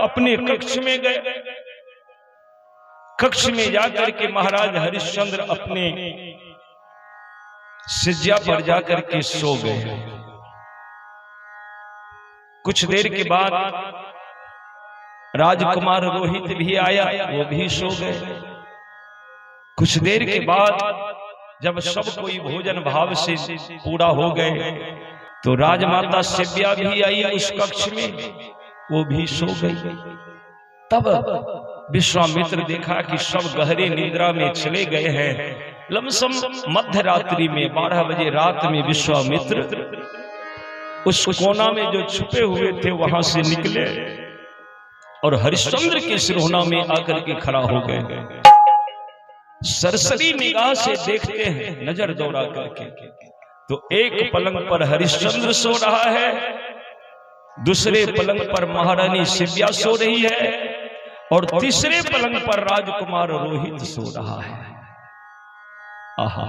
अपने कक्ष में गए। कक्ष में जाकर के महाराज हरिश्चंद्र अपने सिज्जा पर जाकर के सो गए। कुछ देर के बाद राजकुमार रोहित भी आया, वो भी सो गए। कुछ देर के बाद जब सब कोई भोजन भाव से पूरा हो गए तो राजमाता शिव्या भी आई उस कक्ष में, वो भी सो गई। तब विश्वामित्र देखा कि सब गहरे निद्रा में चले गए हैं। लमसम मध्य रात्रि में 12 बजे रात में विश्वामित्र उस कोना में जो छुपे हुए थे वहां से निकले और हरिश्चंद्र के सिरहोना में आकर के खड़ा हो गए। सरसरी निगाह से देखते हैं नजर दौड़ा करके तो एक पलंग पर हरिश्चंद्र सो रहा है, दूसरे पलंग पर महारानी शिव्या सो रही है और तीसरे पलंग पर राजकुमार रोहित सो रहा है। आहा,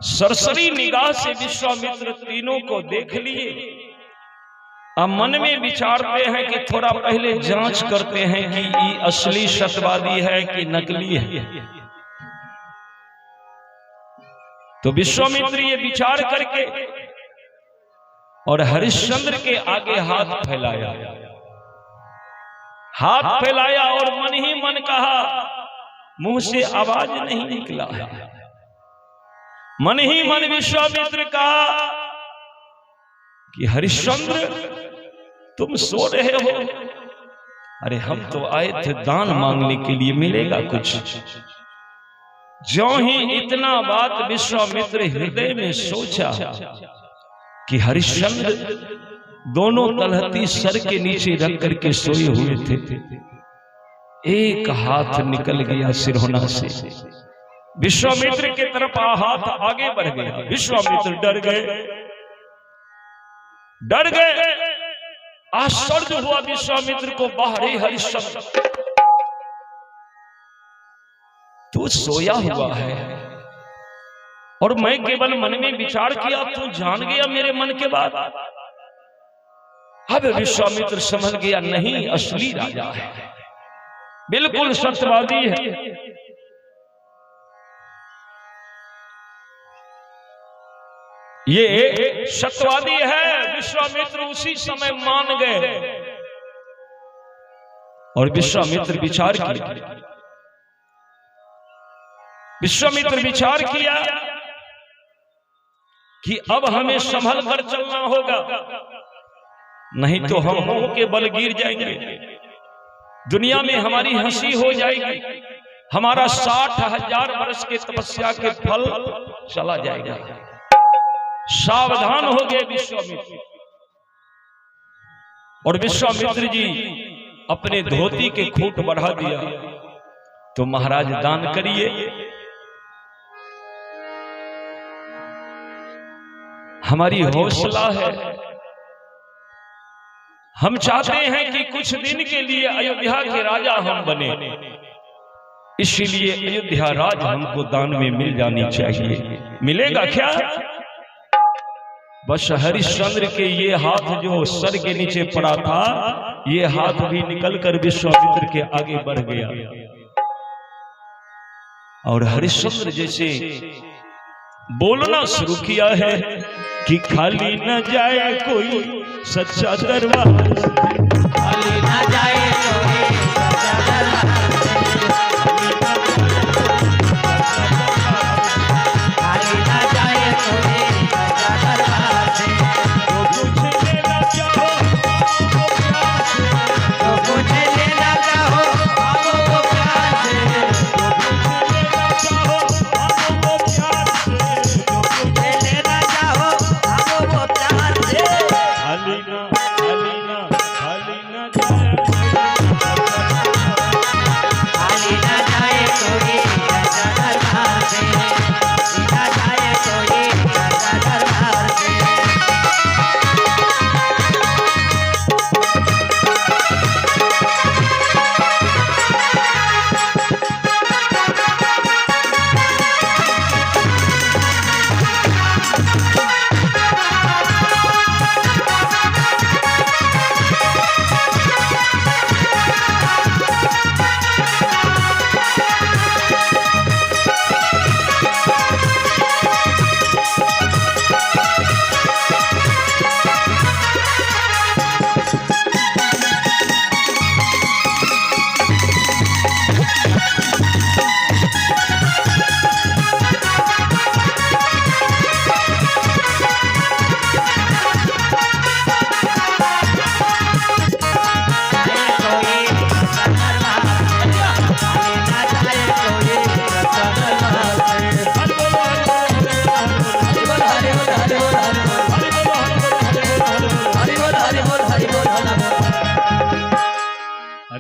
सरसरी निगाह से विश्वामित्र तीनों को देख लिए। अब मन में विचारते हैं कि थोड़ा पहले जांच करते हैं कि ये असली सत्यवादी है कि नकली है। तो विश्वामित्र ये विचार करके और हरिश्चंद्र के आगे हाथ फैलाया, और मन ही मन कहा, मुंह से आवाज नहीं निकला है। मन ही मन विश्वामित्र कहा कि हरिश्चंद्र तुम सो रहे हो? अरे हम तो आए थे दान मांगने के लिए, मिलेगा कुछ। जो ही इतना बात विश्वामित्र हृदय में सोचा कि हरिश्चंद्र दोनों तलहटी सर के नीचे रख करके सोए हुए थे, एक हाथ निकल गया सिरहोना से, विश्वामित्र की तरफ हाथ आगे बढ़ गया। विश्वामित्र डर गए, आश्चर्य हुआ विश्वामित्र को। बाहरी हरिश्चंद्र तू सोया हुआ है और मैं केवल मन में विचार किया, तू जान गया मेरे मन के बात। अब विश्वामित्र समझ गया, नहीं, असली राजा है, बिल्कुल सत्यवादी है। ये सत्यवादी है। विश्वामित्र उसी समय मान गए और विश्वामित्र विचार किया कि अब हमें संभल कर चलना होगा, नहीं तो हम मुंह के बल गिर जाएंगे, दुनिया में हमारी हंसी हो जाएगी, हमारा 60,000 वर्ष के तपस्या के फल चला जाएगा। सावधान हो गए विश्वामित्र। और विश्वामित्र जी अपने धोती के खूंट बढ़ा दिया, तो महाराज दान करिए। हमारी हौसला है, हम चाहते हैं कि कुछ दिन के लिए अयोध्या के राजा हम बने, इसीलिए अयोध्या राज हमको दान में मिल जानी चाहिए। मिलेगा क्या? बस हरिश्चंद्र के ये हाथ जो सर के नीचे पड़ा था, ये हाथ भी निकलकर विश्वामित्र के आगे बढ़ गया और हरिश्चंद्र जैसे बोलना शुरू किया है कि खाली न जाए कोई सच्चा दरबार, खाली न जाए कोई सच्चा दरबार, खाली न जाए कोई सच्चा दरबार।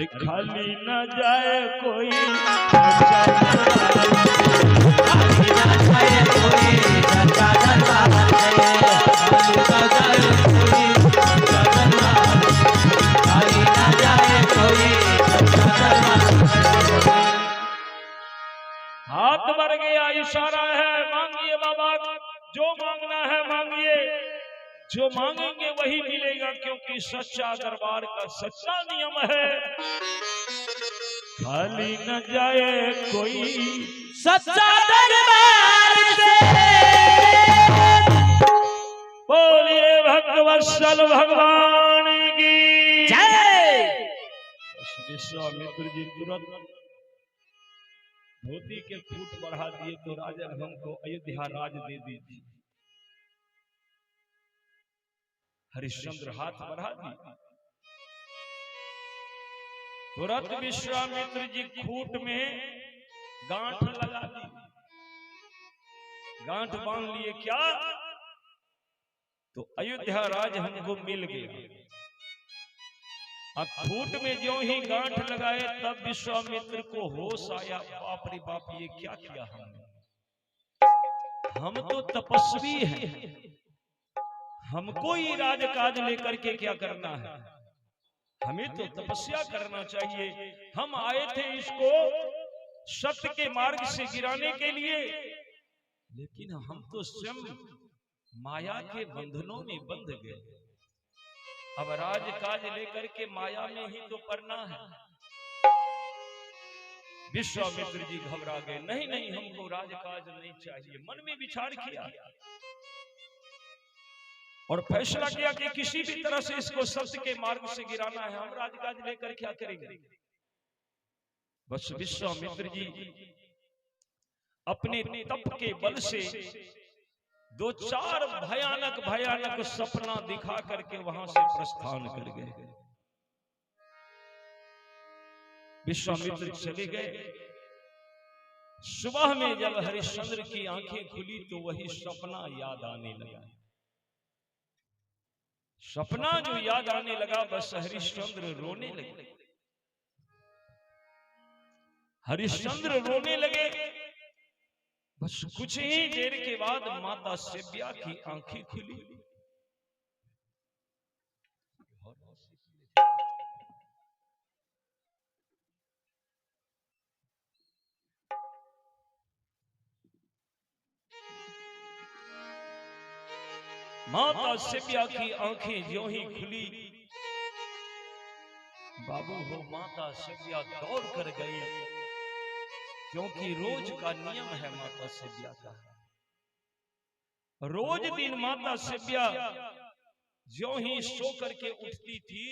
अरे खाली न जाए कोई खाली न जाए कोई सच्चा दरबार में, खाली न जाए कोई सच्चा दरबार में, खाली न जाए कोई सच्चा दरबार में। हाथ बढ़ गया, इशारा है, मांगिए बाबा, जो मांगना है मांगिए, जो मांगेंगे वही मिलेगा, क्योंकि सच्चा दरबार का सच्चा नियम है, खाली न जाए कोई सच्चा दरबार से। बोलिए भक्तवत्सल भगवान की जय। विश्वामित्र जी तुरंत धोती के फूट बढ़ा दिए, तो राजा हमको अयोध्या राज दे दीजिए। हरिश्चंद्र हाथ बढ़ा दिए, तुरंत विश्वामित्र जी खूंट में गांठ लगा दी, गांठ बांध लिए। क्या? तो अयोध्या राज हमको मिल गया। अब खूंट में जो ही गांठ लगाए तब विश्वामित्र को होश आया, बाप रे बाप, ये क्या किया हमने? हम तो तपस्वी हैं, हमको ही राजकाज लेकर के क्या करना है? हमें तो तपस्या करना चाहिए। हम आए थे इसको सत्य के मार्ग से गिराने के लिए, लेकिन हम तो स्वयं माया के बंधनों में बंध गए। अब राजकाज लेकर के माया में ही तो पड़ना है। विश्वामित्र जी घबरा गए, नहीं नहीं, हमको राजकाज नहीं चाहिए। मन में विचार किया और फैसला किया कि किसी भी तरह से इसको सत्य के मार्ग से गिराना है। हम राजकाज लेकर क्या करेंगे? बस विश्वामित्र जी अपने तप के बल से दो चार भयानक भयानक सपना दिखा करके वहां से प्रस्थान कर गए। विश्वामित्र चले गए। सुबह में जब हरिश्चंद्र की आंखें खुली तो वही सपना याद आने लगा। सपना जो याद आने लगा, बस हरिश्चंद्र रोने लगे। हरिश्चंद्र रोने लगे। बस कुछ ही देर के बाद माता शिव्या की आंखें खुली। माता शिव्या की आंखें जो ही खुली, बाबू हो, माता शिव्या दौड़ कर गई, क्योंकि रोज का नियम है माता शिव्या का। रोज दिन माता शिव्या जो ही सो करके उठती थी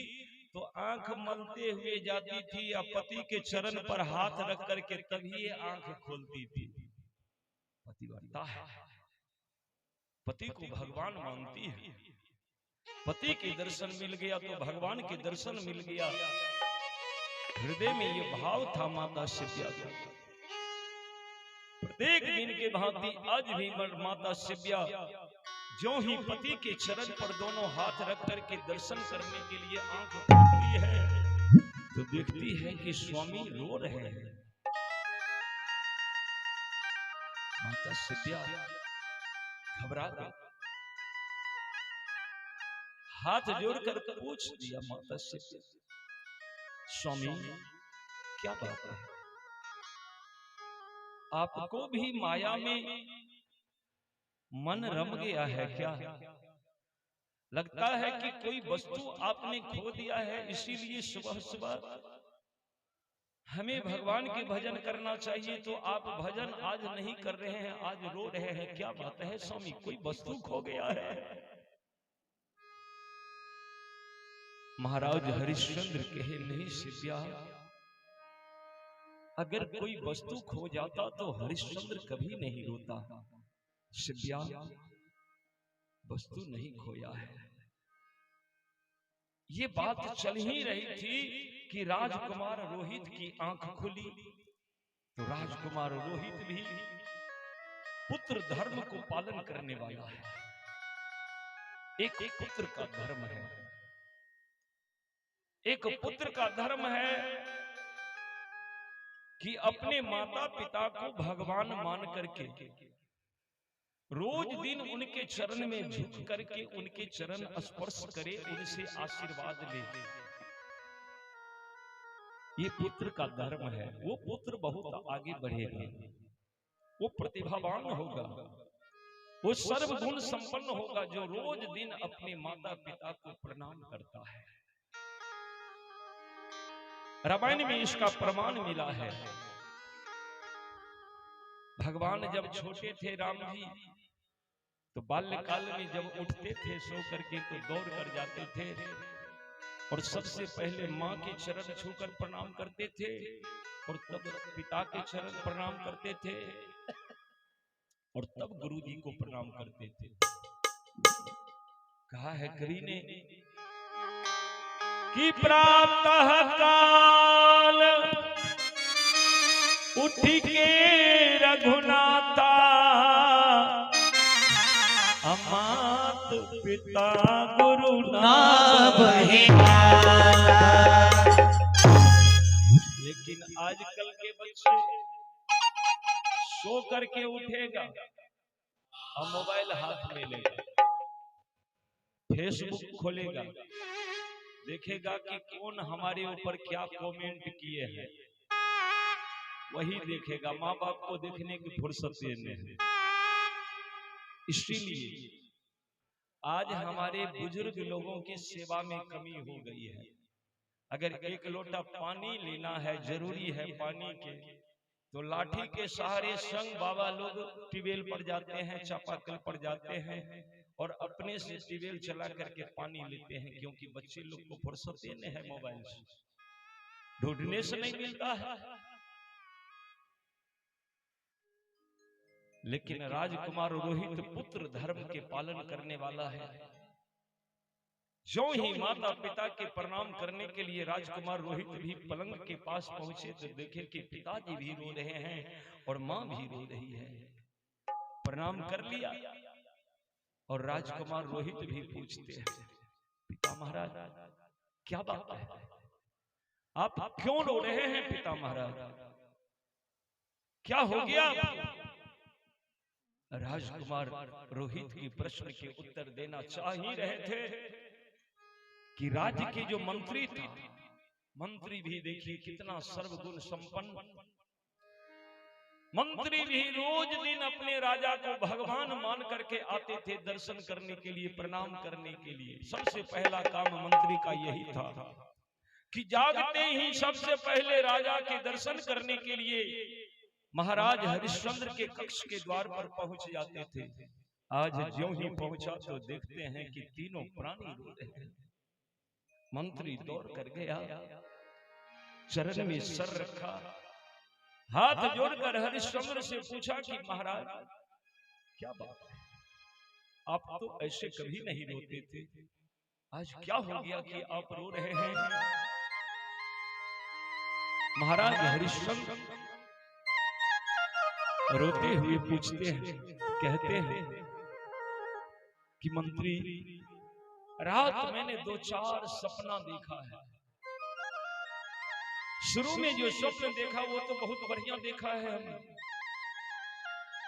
तो आंख मलते हुए जाती थी, या पति के चरण पर हाथ रख करके तभी आंख खोलती थी। पतिव्रता है, पति को भगवान मानती है। पति के दर्शन मिल गया तो भगवान के दर्शन मिल गया। हृदय में ये भाव था माता शिव्या का। प्रत्येक दिन के भांति आज भी माता शिव्या जो ही पति के चरण पर दोनों हाथ रख करके दर्शन करने के लिए आंख खोलती है तो देखती है कि स्वामी रो रहे हैं। माता शिव्या घबरा गई, हाथ जोड़कर पूछ दिया, माता शिव्या, स्वामी क्या बात है? आपको भी माया में मन रम गया है क्या? लगता है कि कोई वस्तु आपने खो दिया है, इसीलिए सुबह सुबह हमें भगवान के भजन करना चाहिए तो आप भजन आज नहीं कर रहे हैं, आज रो रहे हैं, क्या बात है स्वामी? कोई वस्तु खो गया है? महाराज हरिश्चंद्र कहे, नहीं शिव्या, अगर कोई वस्तु खो जाता तो हरिश्चंद्र कभी नहीं रोता। शिव्या, वस्तु नहीं खोया है। ये बात चल ही रही थी कि राजकुमार रोहित की आंख खुली। तो राजकुमार रोहित भी पुत्र धर्म को पालन करने वाला है। एक पुत्र का धर्म है। एक पुत्र का धर्म है कि अपने माता पिता को भगवान मान करके रोज दिन उनके चरण में झुक करके उनके चरण स्पर्श करे, उनसे आशीर्वाद ले। ये पुत्र का धर्म है। वो पुत्र बहुत आगे बढ़ेगा, वो प्रतिभावान होगा, वो सर्वगुण संपन्न होगा, जो रोज दिन अपने माता पिता को प्रणाम करता है। रामायण में इसका प्रमाण मिला है। भगवान जब छोटे थे राम जी, तो बाल्यकाल में जब उठते थे सो करके तो दौड़ कर जाते थे और सबसे पहले माँ के चरण छूकर प्रणाम करते थे और तब पिता के चरण प्रणाम करते थे और तब गुरु जी को प्रणाम करते थे। कहा है कवि ने कि प्रातः काल उठ के रघुनाथा अमात पिता गुरु नाम है। लेकिन आजकल के बच्चे सो करके उठेगा और मोबाइल हाथ में लेगा, फेसबुक खोलेगा, देखेगा कि कौन हमारे ऊपर क्या कमेंट किए हैं, वही देखेगा। माँ बाप को देखने की फुर्सत नहीं। इसीलिए आज हमारे बुजुर्ग लोगों की सेवा में कमी हो गई है। अगर एक लोटा पानी लेना है, जरूरी है पानी के, तो लाठी के सहारे संग बाबा लोग ट्यूबवेल पर जाते हैं, चापाकल पर जाते हैं और अपने से ट्यूबवेल चला करके पानी लेते हैं, क्योंकि बच्चे लोग को फुर्सत नहीं है, मोबाइल से ढूंढने से नहीं मिलता है। लेकिन राजकुमार रोहित पुत्र धर्म के पालन करने वाला है। जो ही माता पिता के प्रणाम करने के लिए राजकुमार रोहित भी पलंग के पास पहुंचे तो देखे कि पिताजी भी रो रहे हैं और मां भी रो रही है। प्रणाम कर लिया और राजकुमार रोहित भी पूछते हैं, पिता महाराज क्या बात है, आप क्यों रो रहे हैं? पिता महाराज क्या हो गया? राजकुमार रोहित की प्रश्न के उत्तर देना चाह ही रहे थे कि राज्य के जो मंत्री था, मंत्री भी देखिए कितना सर्वगुण संपन्न, मंत्री भी रोज दिन अपने राजा को भगवान मान करके आते थे दर्शन करने के लिए, प्रणाम करने के लिए। सबसे पहला काम मंत्री का यही था कि जागते ही सबसे पहले राजा के दर्शन करने के लिए महाराज हरिश्चंद्र के कक्ष के द्वार पर पहुंच जाते थे। आज ज्यों ही पहुंचा तो देखते हैं कि तीनों प्राणी रो रहे हैं। मंत्री दौड़ कर गया, चरण में सर रखा, हाथ जोड़कर हरिश्चंद्र से पूछा कि महाराज क्या बात है, आप तो ऐसे कभी नहीं रोते थे, आज क्या हो गया कि आप रो रहे हैं? महाराज हरिश्चंद्र रोते हुए पूछते हैं, कहते हैं कि मंत्री रात मैंने 2-4 सपना देखा है। शुरू में जो स्वप्न देखा वो तो बहुत बढ़िया देखा है हमने,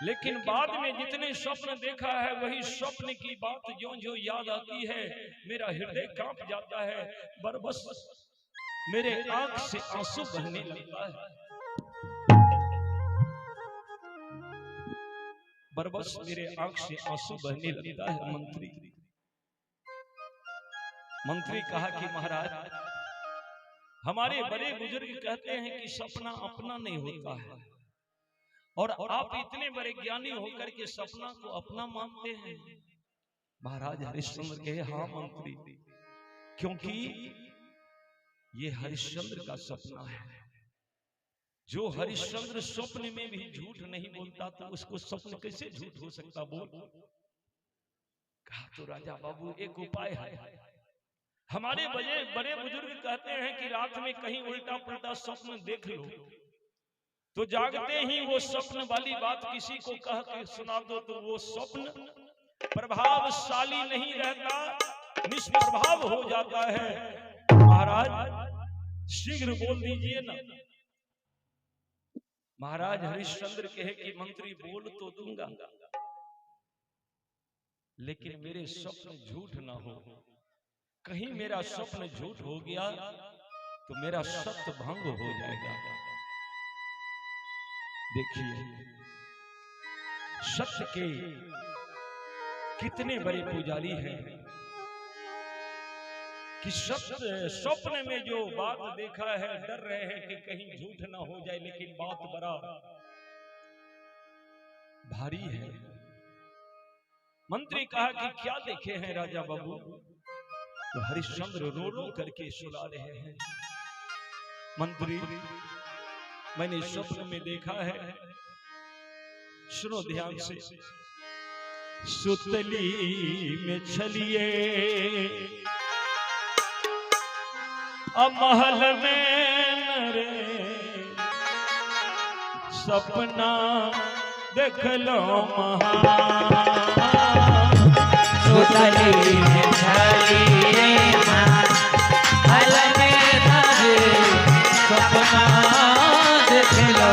लेकिन बाद में जितने स्वप्न देखा है वही स्वप्न की बात जो जो याद आती है मेरा हृदय कांप जाता है, बरबस मेरे आंख से आंसू बहने लगता है, बरबस मेरे आंख से आंसू बहने लगता है। मंत्री कहा कि महाराज हमारे बड़े बुजुर्ग कहते हैं कि सपना अपना नहीं होता है और आप इतने बड़े ज्ञानी होकर के सपना को अपना मानते हैं। महाराज हरिश्चंद्र कहे, हाँ मंत्री, क्योंकि ये हरिश्चंद्र का सपना है। जो हरिश्चंद्र स्वप्न में भी झूठ नहीं बोलता तो उसको स्वप्न कैसे झूठ हो सकता? बोल। कहा तो राजा बाबू एक उपाय है। हमारे बड़े बुजुर्ग कहते हैं कि रात में कहीं उल्टा पुल्टा स्वप्न देख लो तो जागते ही वो स्वप्न वाली बात किसी को कह के सुना दो तो वो स्वप्न प्रभावशाली नहीं रहता, निष्प्रभाव हो जाता है। महाराज महाराज शीघ्र बोल दीजिए ना। महाराज हरिश्चंद्र कहे कि मंत्री बोल तो दूंगा, लेकिन मेरे स्वप्न झूठ ना हो। कहीं मेरा स्वप्न झूठ हो गया तो मेरा सत्य भंग हो जाएगा। देखिए सत्य के कितने बड़े पुजारी हैं कि स्वप्न में जो बात देखा है डर रहे हैं कि कहीं झूठ ना हो जाए, लेकिन बात बड़ा भारी है। मंत्री कहा कि क्या देखे हैं राजा बाबू? तो हरिश्चंद्र रो रो करके सुना रहे हैं। मंत्री मैंने स्वप्न में देखा है, सुनो ध्यान से। सुतली में चलिए महल में रे सपना देख लो सुतली में चलिए महल में रे सपना देख लो।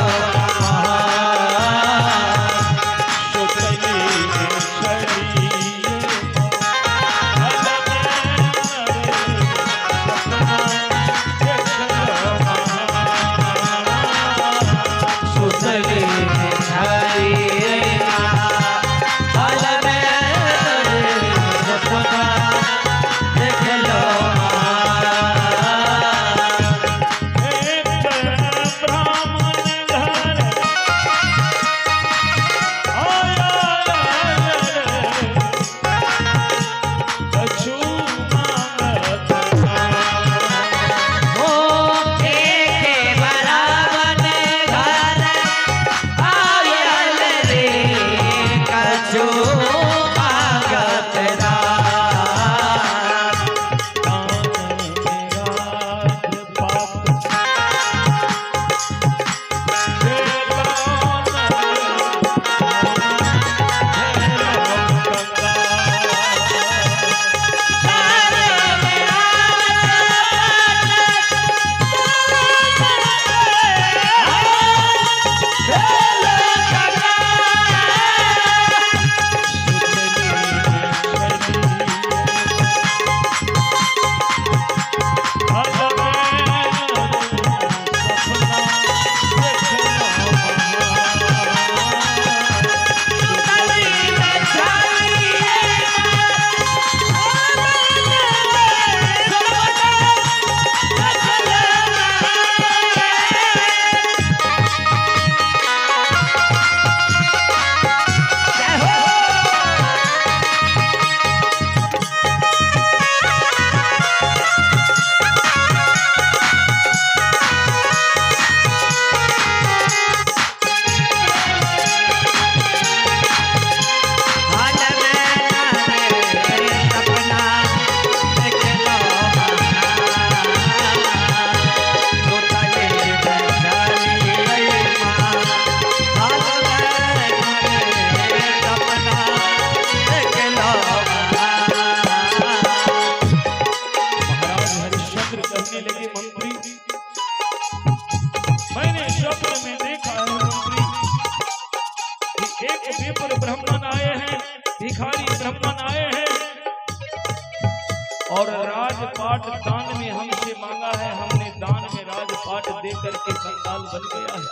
और राजपाट दान में हमसे मांगा है, हमने दान में राजपाट दे करके कंगाल बन गया है।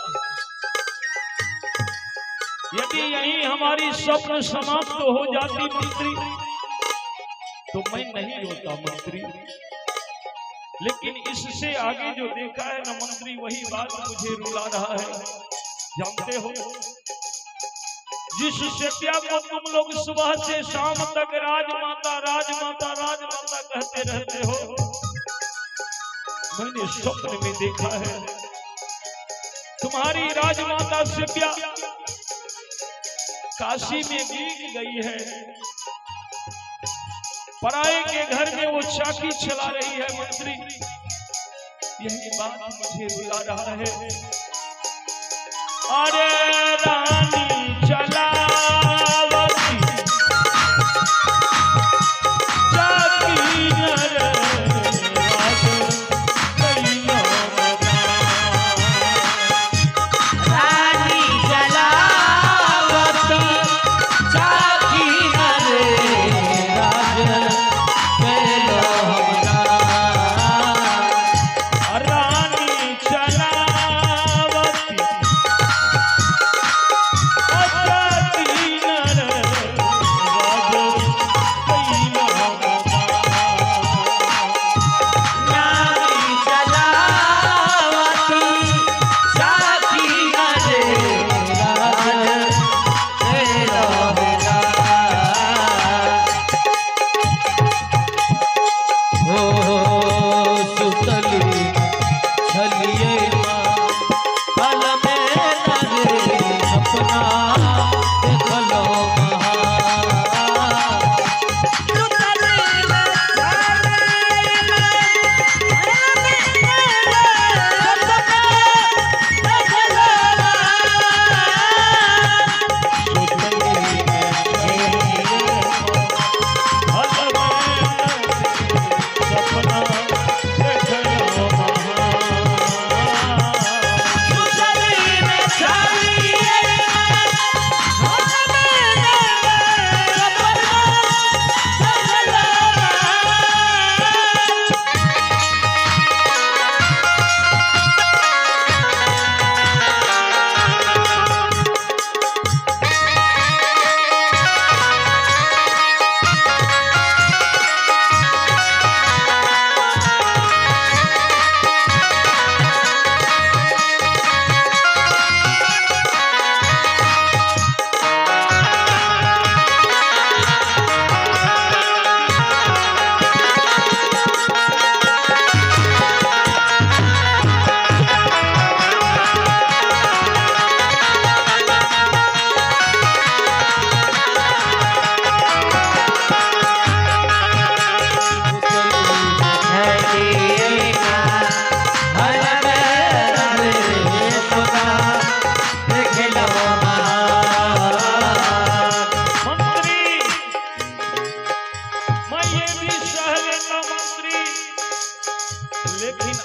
यदि यही हमारी स्वप्न समाप्त हो जाती मंत्री तो मैं नहीं रोता मंत्री, लेकिन इससे आगे जो देखा है ना मंत्री, वही बात मुझे रुला रहा है। जानते हो जिस सेठिया को तुम लोग सुबह से शाम तक राजमाता राजमाता राजमाता कहते रहते हो, मैंने स्वप्न में देखा है तुम्हारी राजमाता सेठिया काशी में भीग गई है, पराये के घर में वो चाकी चला रही है मंत्री। यही बात मुझे रुला रहा है। अरे रानी चलावती चाकी नर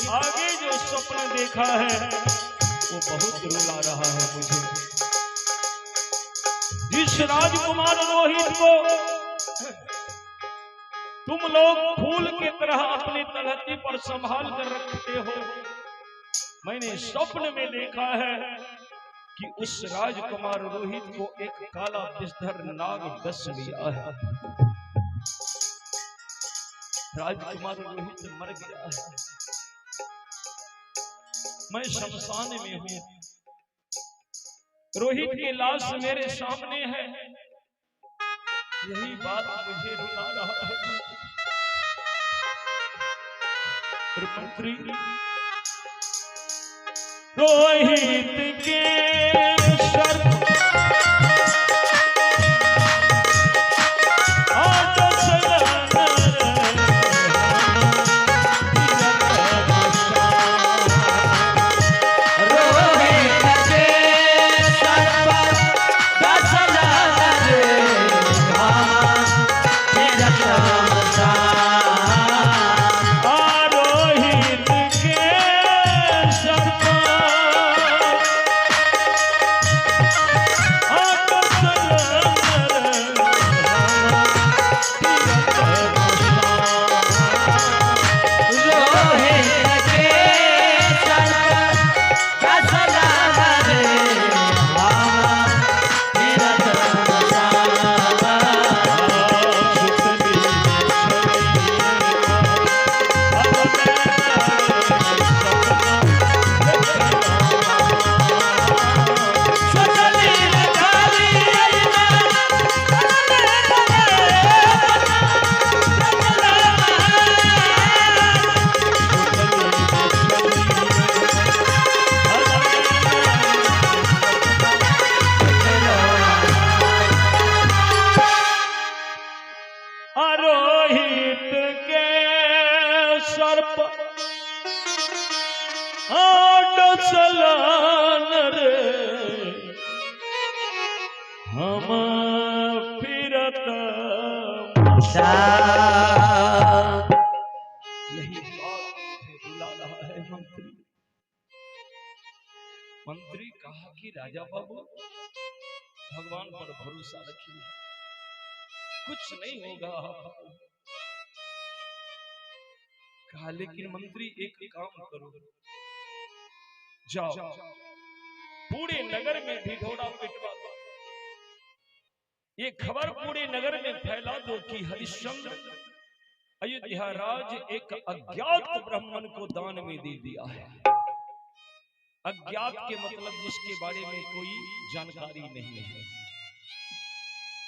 लेकिन आगे जो स्वप्न देखा है वो बहुत रुला रहा है मुझे। जिस राजकुमार रोहित को तुम लोग फूल की तरह अपनी तलहटी पर संभाल कर रखते हो, मैंने स्वप्न में देखा है कि उस राजकुमार रोहित को एक काला विषधर नाग डस लिया है। राजकुमार रोहित मर गया है, मैं शमशान में हूं, रोहित की लाश मेरे सामने है। यही बात मुझे रुला रहा है। मंत्री रोहित के सर हम फिरत यही बात मुझे रुला रहा है। मंत्री कहा कि राजा बाबू भगवान पर भरोसा रखिए, कुछ नहीं होगा आपको। कहा लेकिन मंत्री एक काम करो, जाओ पूरे नगर में ढिढोरा पिटवा दो, ये खबर पूरे नगर में फैला दो कि हरिश्चंद्र अयोध्या राज एक अज्ञात ब्राह्मण को दान में दे दिया है। अज्ञात के मतलब जिसके बारे में कोई जानकारी नहीं है,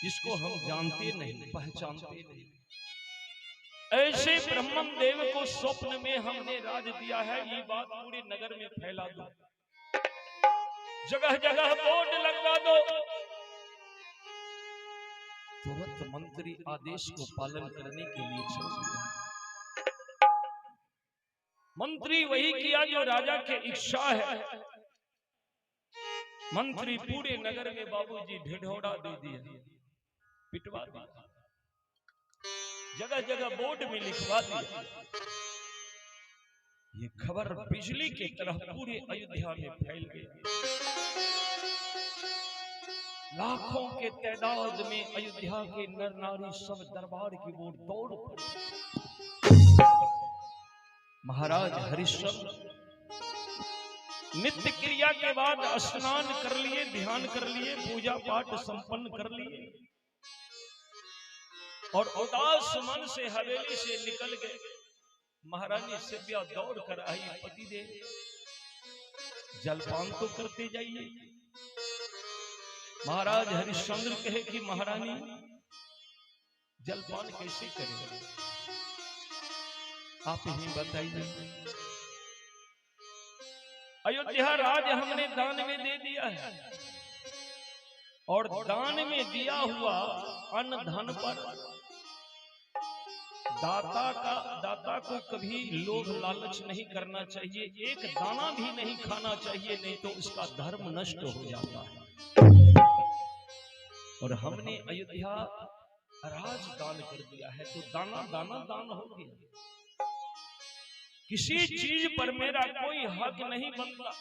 जिसको हम जानते नहीं पहचानते नहीं, ऐसे ब्रह्मन देव को स्वप्न में हमने राज दिया है। ये बात पूरे नगर में फैला दो, जगह जगह बोर्ड लगवा दो। तुरंत मंत्री आदेश को पालन करने के लिए चल दिया। मंत्री वही किया जो राजा की इच्छा है। मंत्री पूरे नगर में बाबूजी ढिढोरा दे दिया, पिटवा दिया, जगह जगह बोर्ड में लिखवा दिया। ये खबर बिजली की तरह पूरे अयोध्या में फैल गई। लाखों के तादाद में अयोध्या के नर नारी सब दरबार की ओर दौड़ पड़े। महाराज हरिश्चंद्र नित्य क्रिया के बाद स्नान कर लिए, ध्यान कर लिए, पूजा पाठ संपन्न कर लिए और उदास मन से हवेली से निकल गए। महारानी सिव्या दौड़ कर आई, पतिदेव जलपान तो करते जाइए। महाराज हरिश्चंद्र कहे कि महारानी जलपान कैसे करें, आप ही बताइए। अयोध्या राज हमने दान में दे दिया है और दान में दिया हुआ अन्न धन पर दाता को कभी लोभ लालच नहीं करना चाहिए, एक दाना भी नहीं खाना चाहिए, नहीं तो उसका धर्म नष्ट हो जाता है। और हमने अयोध्या राज दान कर दिया है तो दाना दाना दान हो गया। किसी चीज पर मेरा कोई हक नहीं बनता।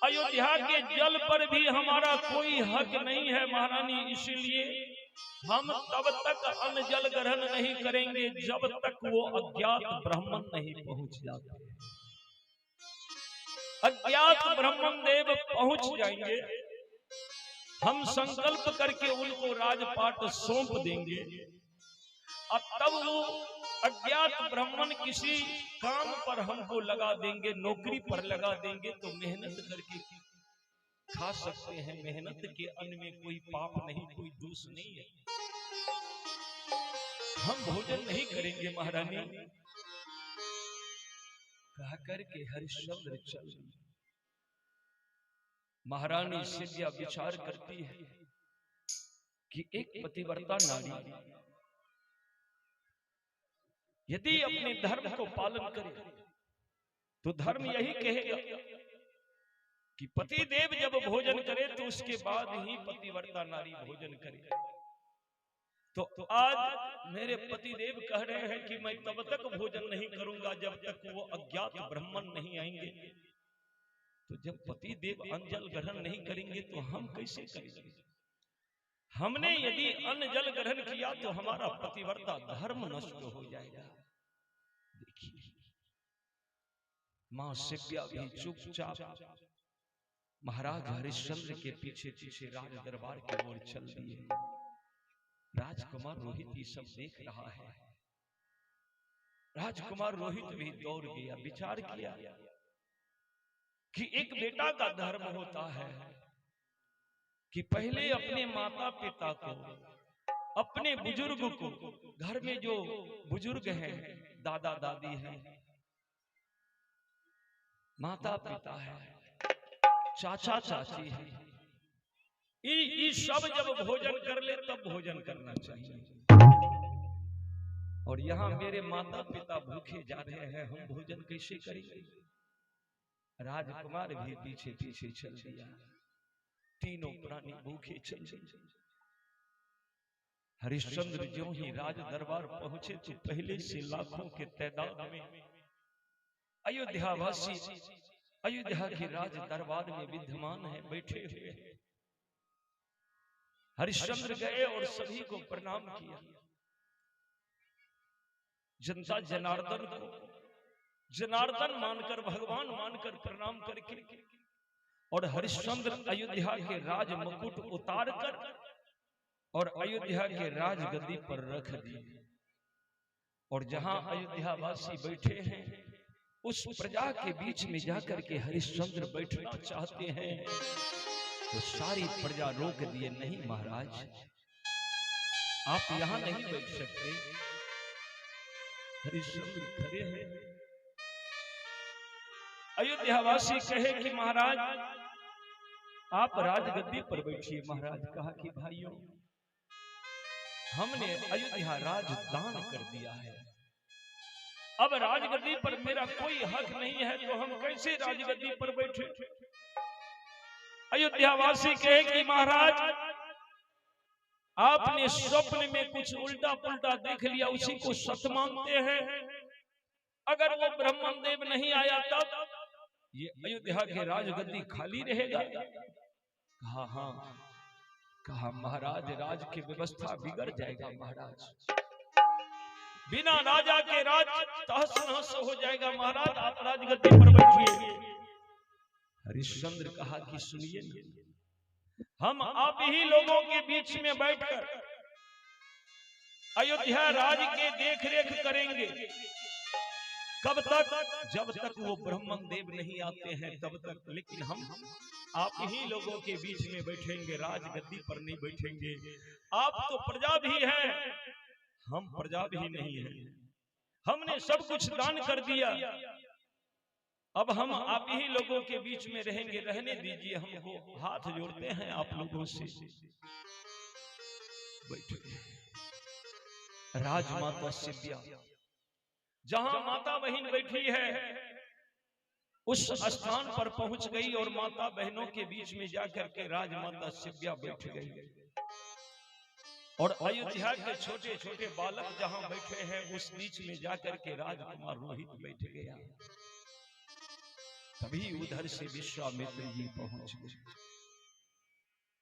अयोध्या के जल पर भी हमारा कोई हक नहीं है महारानी, इसलिए हम तब तक अन्न जल ग्रहण नहीं करेंगे जब तक वो अज्ञात ब्राह्मण नहीं पहुंच जाते। अज्ञात ब्राह्मण देव पहुंच जाएंगे, हम संकल्प करके उनको राजपाट सौंप देंगे और तब वो अज्ञात ब्राह्मण किसी काम पर हमको लगा देंगे, नौकरी पर लगा देंगे, तो मेहनत करके खा सकते हैं। मेहनत के अन्न में कोई पाप नहीं, कोई दोष नहीं है। हम भोजन नहीं करेंगे महारानी। कहा करके हरिश्चंद्र चल। महारानी सिद्धिया विचार करती है कि एक पतिव्रता नारी यदि अपने धर्म को पालन करे तो धर्म यही कहेगा कि पति देव जब भोजन करे तो उसके बाद ही पतिव्रता नारी भोजन करे। तो आज मेरे पति देव कह रहे हैं कि मैं तब तक भोजन नहीं करूंगा जब तक वो अज्ञात ब्राह्मण नहीं आएंगे। तो जब पति देव अन्न जल ग्रहण नहीं करेंगे तो हम कैसे करेंगे? हमने यदि अन्न जल ग्रहण किया तो हमारा पतिव्रता धर्म नष्ट हो जाएगा। देखिए मां सिप्या भी चुपचाप महाराज हरिश्चंद्र के पीछे पीछे राज दरबार की ओर चल दिए। राजकुमार रोहित ये सब देख रहा है। राजकुमार रोहित भी दौड़ गया, विचार किया कि एक बेटा का धर्म होता है कि पहले अपने माता पिता को, अपने बुजुर्ग को, घर में जो बुजुर्ग हैं, दादा दादी हैं, माता पिता है, चाचा चाची है, ये सब जब भोजन कर ले तब भोजन करना चाहिए। और यहाँ मेरे माता पिता भूखे जा रहे हैं, हम भोजन कैसे करेंगे? राजकुमार भी पीछे पीछे चल दिया। तीनों प्राणी भूखे चल दिए। हरिश्चंद्र ज्यों ही राज दरबार पहुंचे तो पहले से लाखों के तादाद में अयोध्यावासी अयोध्या के राज दरबार में विद्यमान है, बैठे हुए हैं। हरिश्चंद्र गए और सभी को प्रणाम किया। जनता जनार्दन को जनार्दन मानकर, भगवान मानकर प्रणाम करके और हरिश्चंद्र अयोध्या के राज मुकुट उतार कर और अयोध्या के राज गद्दी पर रख दिए। और जहां अयोध्या वासी बैठे हैं उस प्रजा के बीच में जाकर के हरिश्चंद्र बैठना चाहते हैं तो सारी प्रजा रोक दिए, नहीं महाराज आप यहां नहीं बैठ सकते। हरिश्चंद्र खड़े हैं। अयोध्यावासी कहे कि महाराज आप राजगद्दी पर बैठिए। महाराज कहा कि भाइयों हमने अयोध्या राज दान कर दिया है, अब राजगद्दी पर मेरा कोई हक नहीं है, तो हम कैसे राजगद्दी पर बैठे? अयोध्यावासी कहे कि महाराज आपने स्वप्न में कुछ उल्टा पुल्टा देख लिया, उसी को सत्य मानते हैं। अगर वो ब्राह्मण देव नहीं आया तब ये अयोध्या के राजगद्दी खाली रहेगा। कहा हाँ। कहा महाराज राज की व्यवस्था बिगड़ जाएगा, महाराज बिना राजा के राज तहस नहस हो जाएगा, महाराज आप राजगद्दी पर बैठिए। हरिश्चंद्र कहा कि सुनिए, हम आप ही लोगों के बीच में बैठकर अयोध्या राज के देख रेख करेंगे। कब तक? जब तक वो ब्राह्मण देव नहीं आते हैं तब तक। लेकिन हम आप ही लोगों के बीच में बैठेंगे, राजगद्दी पर नहीं बैठेंगे। आप तो प्रजा भी हैं, हम प्रजा भी नहीं है। हमने सब कुछ दान कर दिया, अब हम आप ही लोगों के बीच में रहेंगे। रहने दीजिए, हमको हाथ जोड़ते हैं आप लोगों से। बैठे राजमाता सिद्धिया जहां माता बहन बैठी है उस स्थान पर पहुंच गई और माता बहनों के बीच में जाकर के राजमाता सिद्धिया बैठ गई। और अयोध्या के छोटे छोटे बालक जहां बैठे हैं उस बीच में जाकर के राजकुमार रोहित बैठ गया। तभी उधर से विश्वामित्र जी पहुंच गए।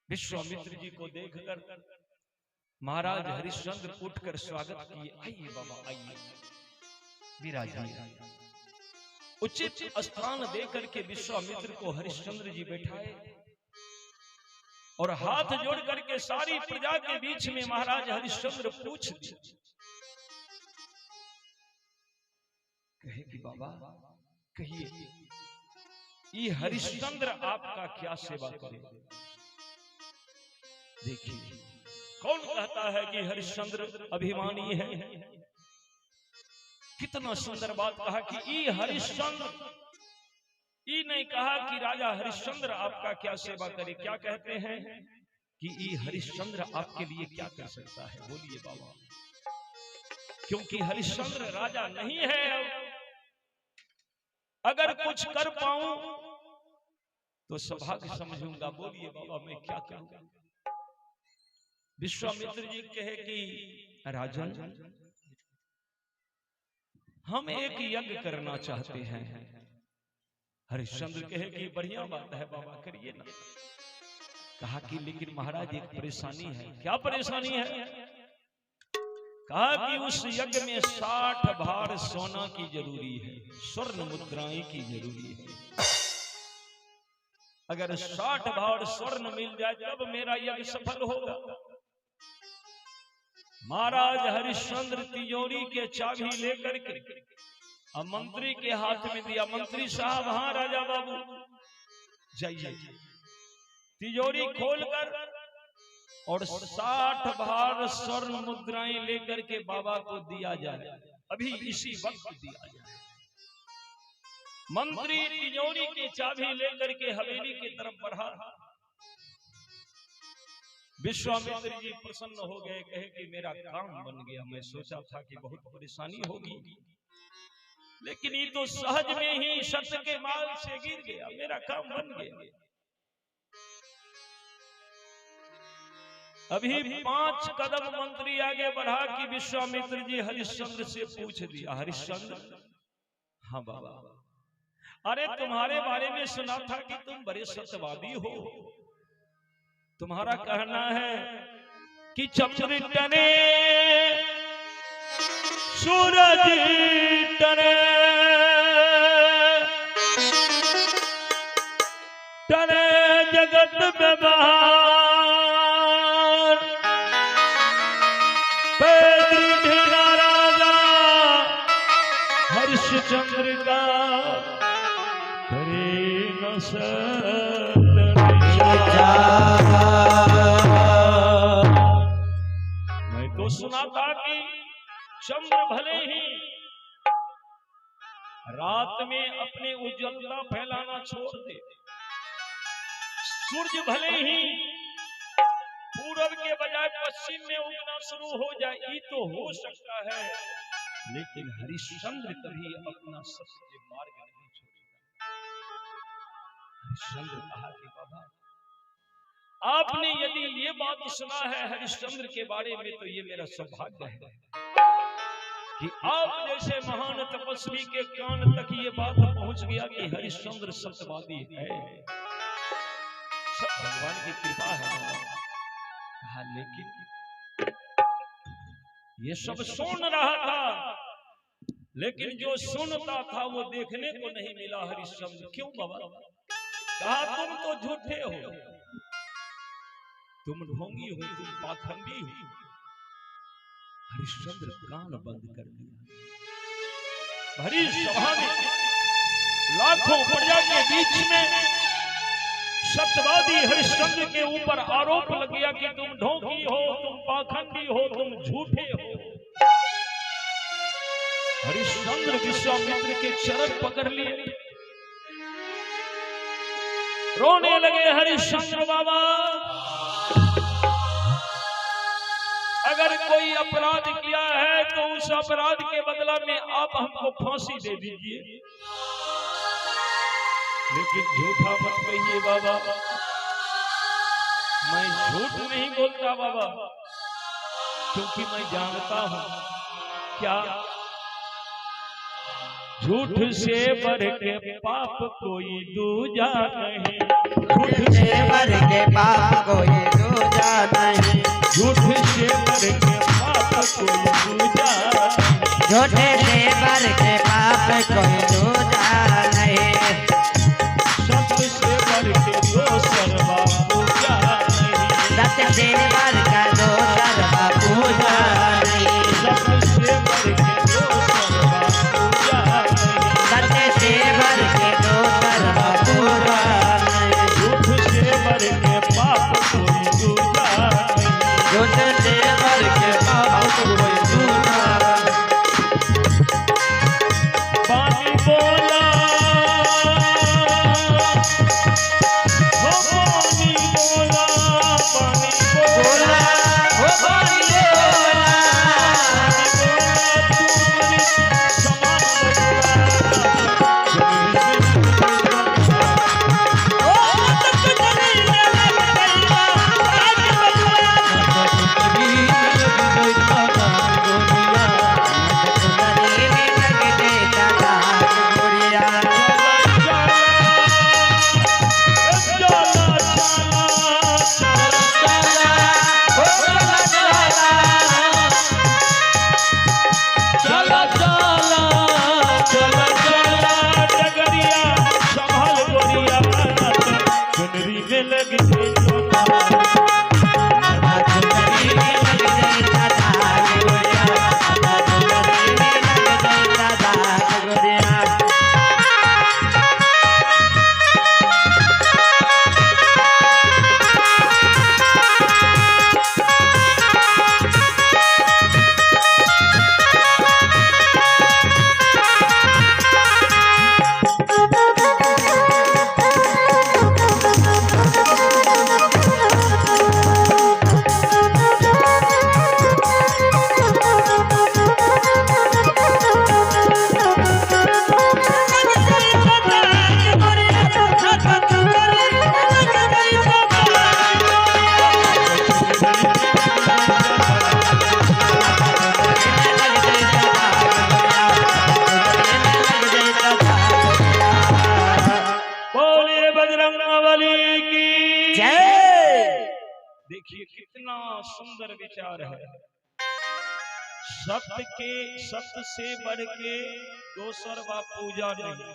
विश्वामित्र जी को देखकर महाराज हरिश्चंद्र उठकर स्वागत किए। आइए बाबा आइए, विराजिए। उचित स्थान देकर के विश्वामित्र को हरिश्चंद्र जी बैठाए और हाथ जोड़ करके सारी प्रजा के बीच में महाराज हरिश्चंद्र पूछ दिए, कहे कि बाबा कहिए ये हरिश्चंद्र आपका क्या सेवा करे। देखिए कौन कहता है कि हरिश्चंद्र अभिमानी है। कितना सुंदर बात कहा कि ई हरिश्चंद्र, ई नहीं कहा कि राजा हरिश्चंद्र आपका क्या सेवा करे। क्या कहते हैं कि ई हरिश्चंद्र आपके लिए क्या कर सकता है। बोलिए बाबा, क्योंकि हरिश्चंद्र राजा नहीं है। अगर कुछ कर पाऊं तो सौभाग्य समझूंगा। बोलिए बाबा मैं क्या करूंगा। विश्वामित्र जी कहे कि राजन हम एक यज्ञ करना चाहते हैं। हरिश्चंद्र कहे कि बढ़िया बात है बाबा करिए ना। कहा कि लेकिन महाराज एक परेशानी है। क्या परेशानी है। कहा कि उस यज्ञ में 60 भार सोना की जरूरी है, स्वर्ण मुद्राएं की जरूरी है। अगर 60 भार स्वर्ण मिल जाए तब मेरा यज्ञ सफल होगा। महाराज हरिश्चंद्र तिजोरी के चाबी लेकर के मंत्री के हाथ में दिया। मंत्री साहब हाँ राजा बाबू जाइए, तिजोरी खोलकर और 60 भार स्वर्ण मुद्राएं लेकर के बाबा को दिया जाए। अभी इसी वक्त दिया जाए। मंत्री तिजोरी की चाबी लेकर के हवेली की तरफ बढ़ा। विश्वामित्र जी प्रसन्न हो गए, कहे कि मेरा काम बन गया। मैं सोचा था कि बहुत परेशानी होगी, लेकिन ये तो सहज में ही सत्य के माल से गिर गया। मेरा काम बन गया। अभी 5 कदम मंत्री आगे बढ़ा कि विश्वामित्र जी हरिश्चंद्र से पूछ दिया, हरिश्चंद्र हाँ बाबा, अरे तुम्हारे बारे में सुना था कि तुम बड़े सत्यवादी हो। तुम्हारा कहना है कि चंद्र टने सूरज टने, टने जगत में बहार, पैदरी ढीला राजा हरिश्चंद्र का करे न मैं तो सुना था कि चंद्र भले ही रात में अपने उज्ज्वलता फैलाना छोड़ दे, सूर्य भले ही पूरब के बजाय पश्चिम में उगना शुरू हो जाए, ये तो हो सकता है, लेकिन हरिश्चंद्र कभी अपना सत्य मार्ग नहीं छोड़ेगा। हरिश्चंद्र कहा कि बाबा आपने यदि ये बात सुना है हरिश्चंद्र के बारे में तो ये मेरा सौभाग्य है कि आप जैसे महान तपस्वी के कान तक ये बात पहुंच गया कि हरिश्चंद्र सत्यवादी है। सब भगवान की कृपा है। कहा लेकिन ये सब सुन रहा था, लेकिन जो सुनता था वो देखने को नहीं मिला हरिश्चंद्र। क्यों बाबा? कहा तुम तो झूठे हो, तुम ढोंगी हो, तुम पाखंडी हो। हरिश्चंद्र कान बंद कर दिया। भरी सभा में लाखों प्रजा के बीच में सत्यवादी हरिश्चंद्र के ऊपर आरोप लग गया कि तुम ढोंगी हो, तुम पाखंडी हो, तुम झूठे हो। हरिश्चंद्र विश्वामित्र के चरण पकड़ लिए, रोने लगे। हरिश्चंद्र बाबा अगर कोई अपराध किया है तो उस अपराध के बदला में आप हमको फांसी दे दीजिए, लेकिन झूठा मत कहिए बाबा। मैं झूठ नहीं बोलता बाबा, क्योंकि मैं जानता हूं क्या झूठ से बढ़ के पाप कोई दूजा नहीं, झूठ से बढ़ के पाप कोई दूजा नहीं, झूठ से बढ़ के पाप कोई दूजा नहीं, झूठे से बढ़ के पाप कोई दूजा नहीं, सत्य से बढ़ के दोसर बा पूजा नहीं, सत्य से बढ़ के दोसर बा पूजा नहीं, सत्य से बढ़ के दोसर बा पूजा नहीं, सत्य से बढ़ के दोसर बा पूजा नहीं, झूठ से बढ़ के पाप कोई दूजा नहीं, झूठ से बढ़ के पाप कोई दूजा नहीं। पानी बोला हो पानी बोला, पानी बोला ओ पानी बोला, देखिए कितना सुंदर विचार है। सत्य से बढ़ के दोसर बा पूजा नहीं।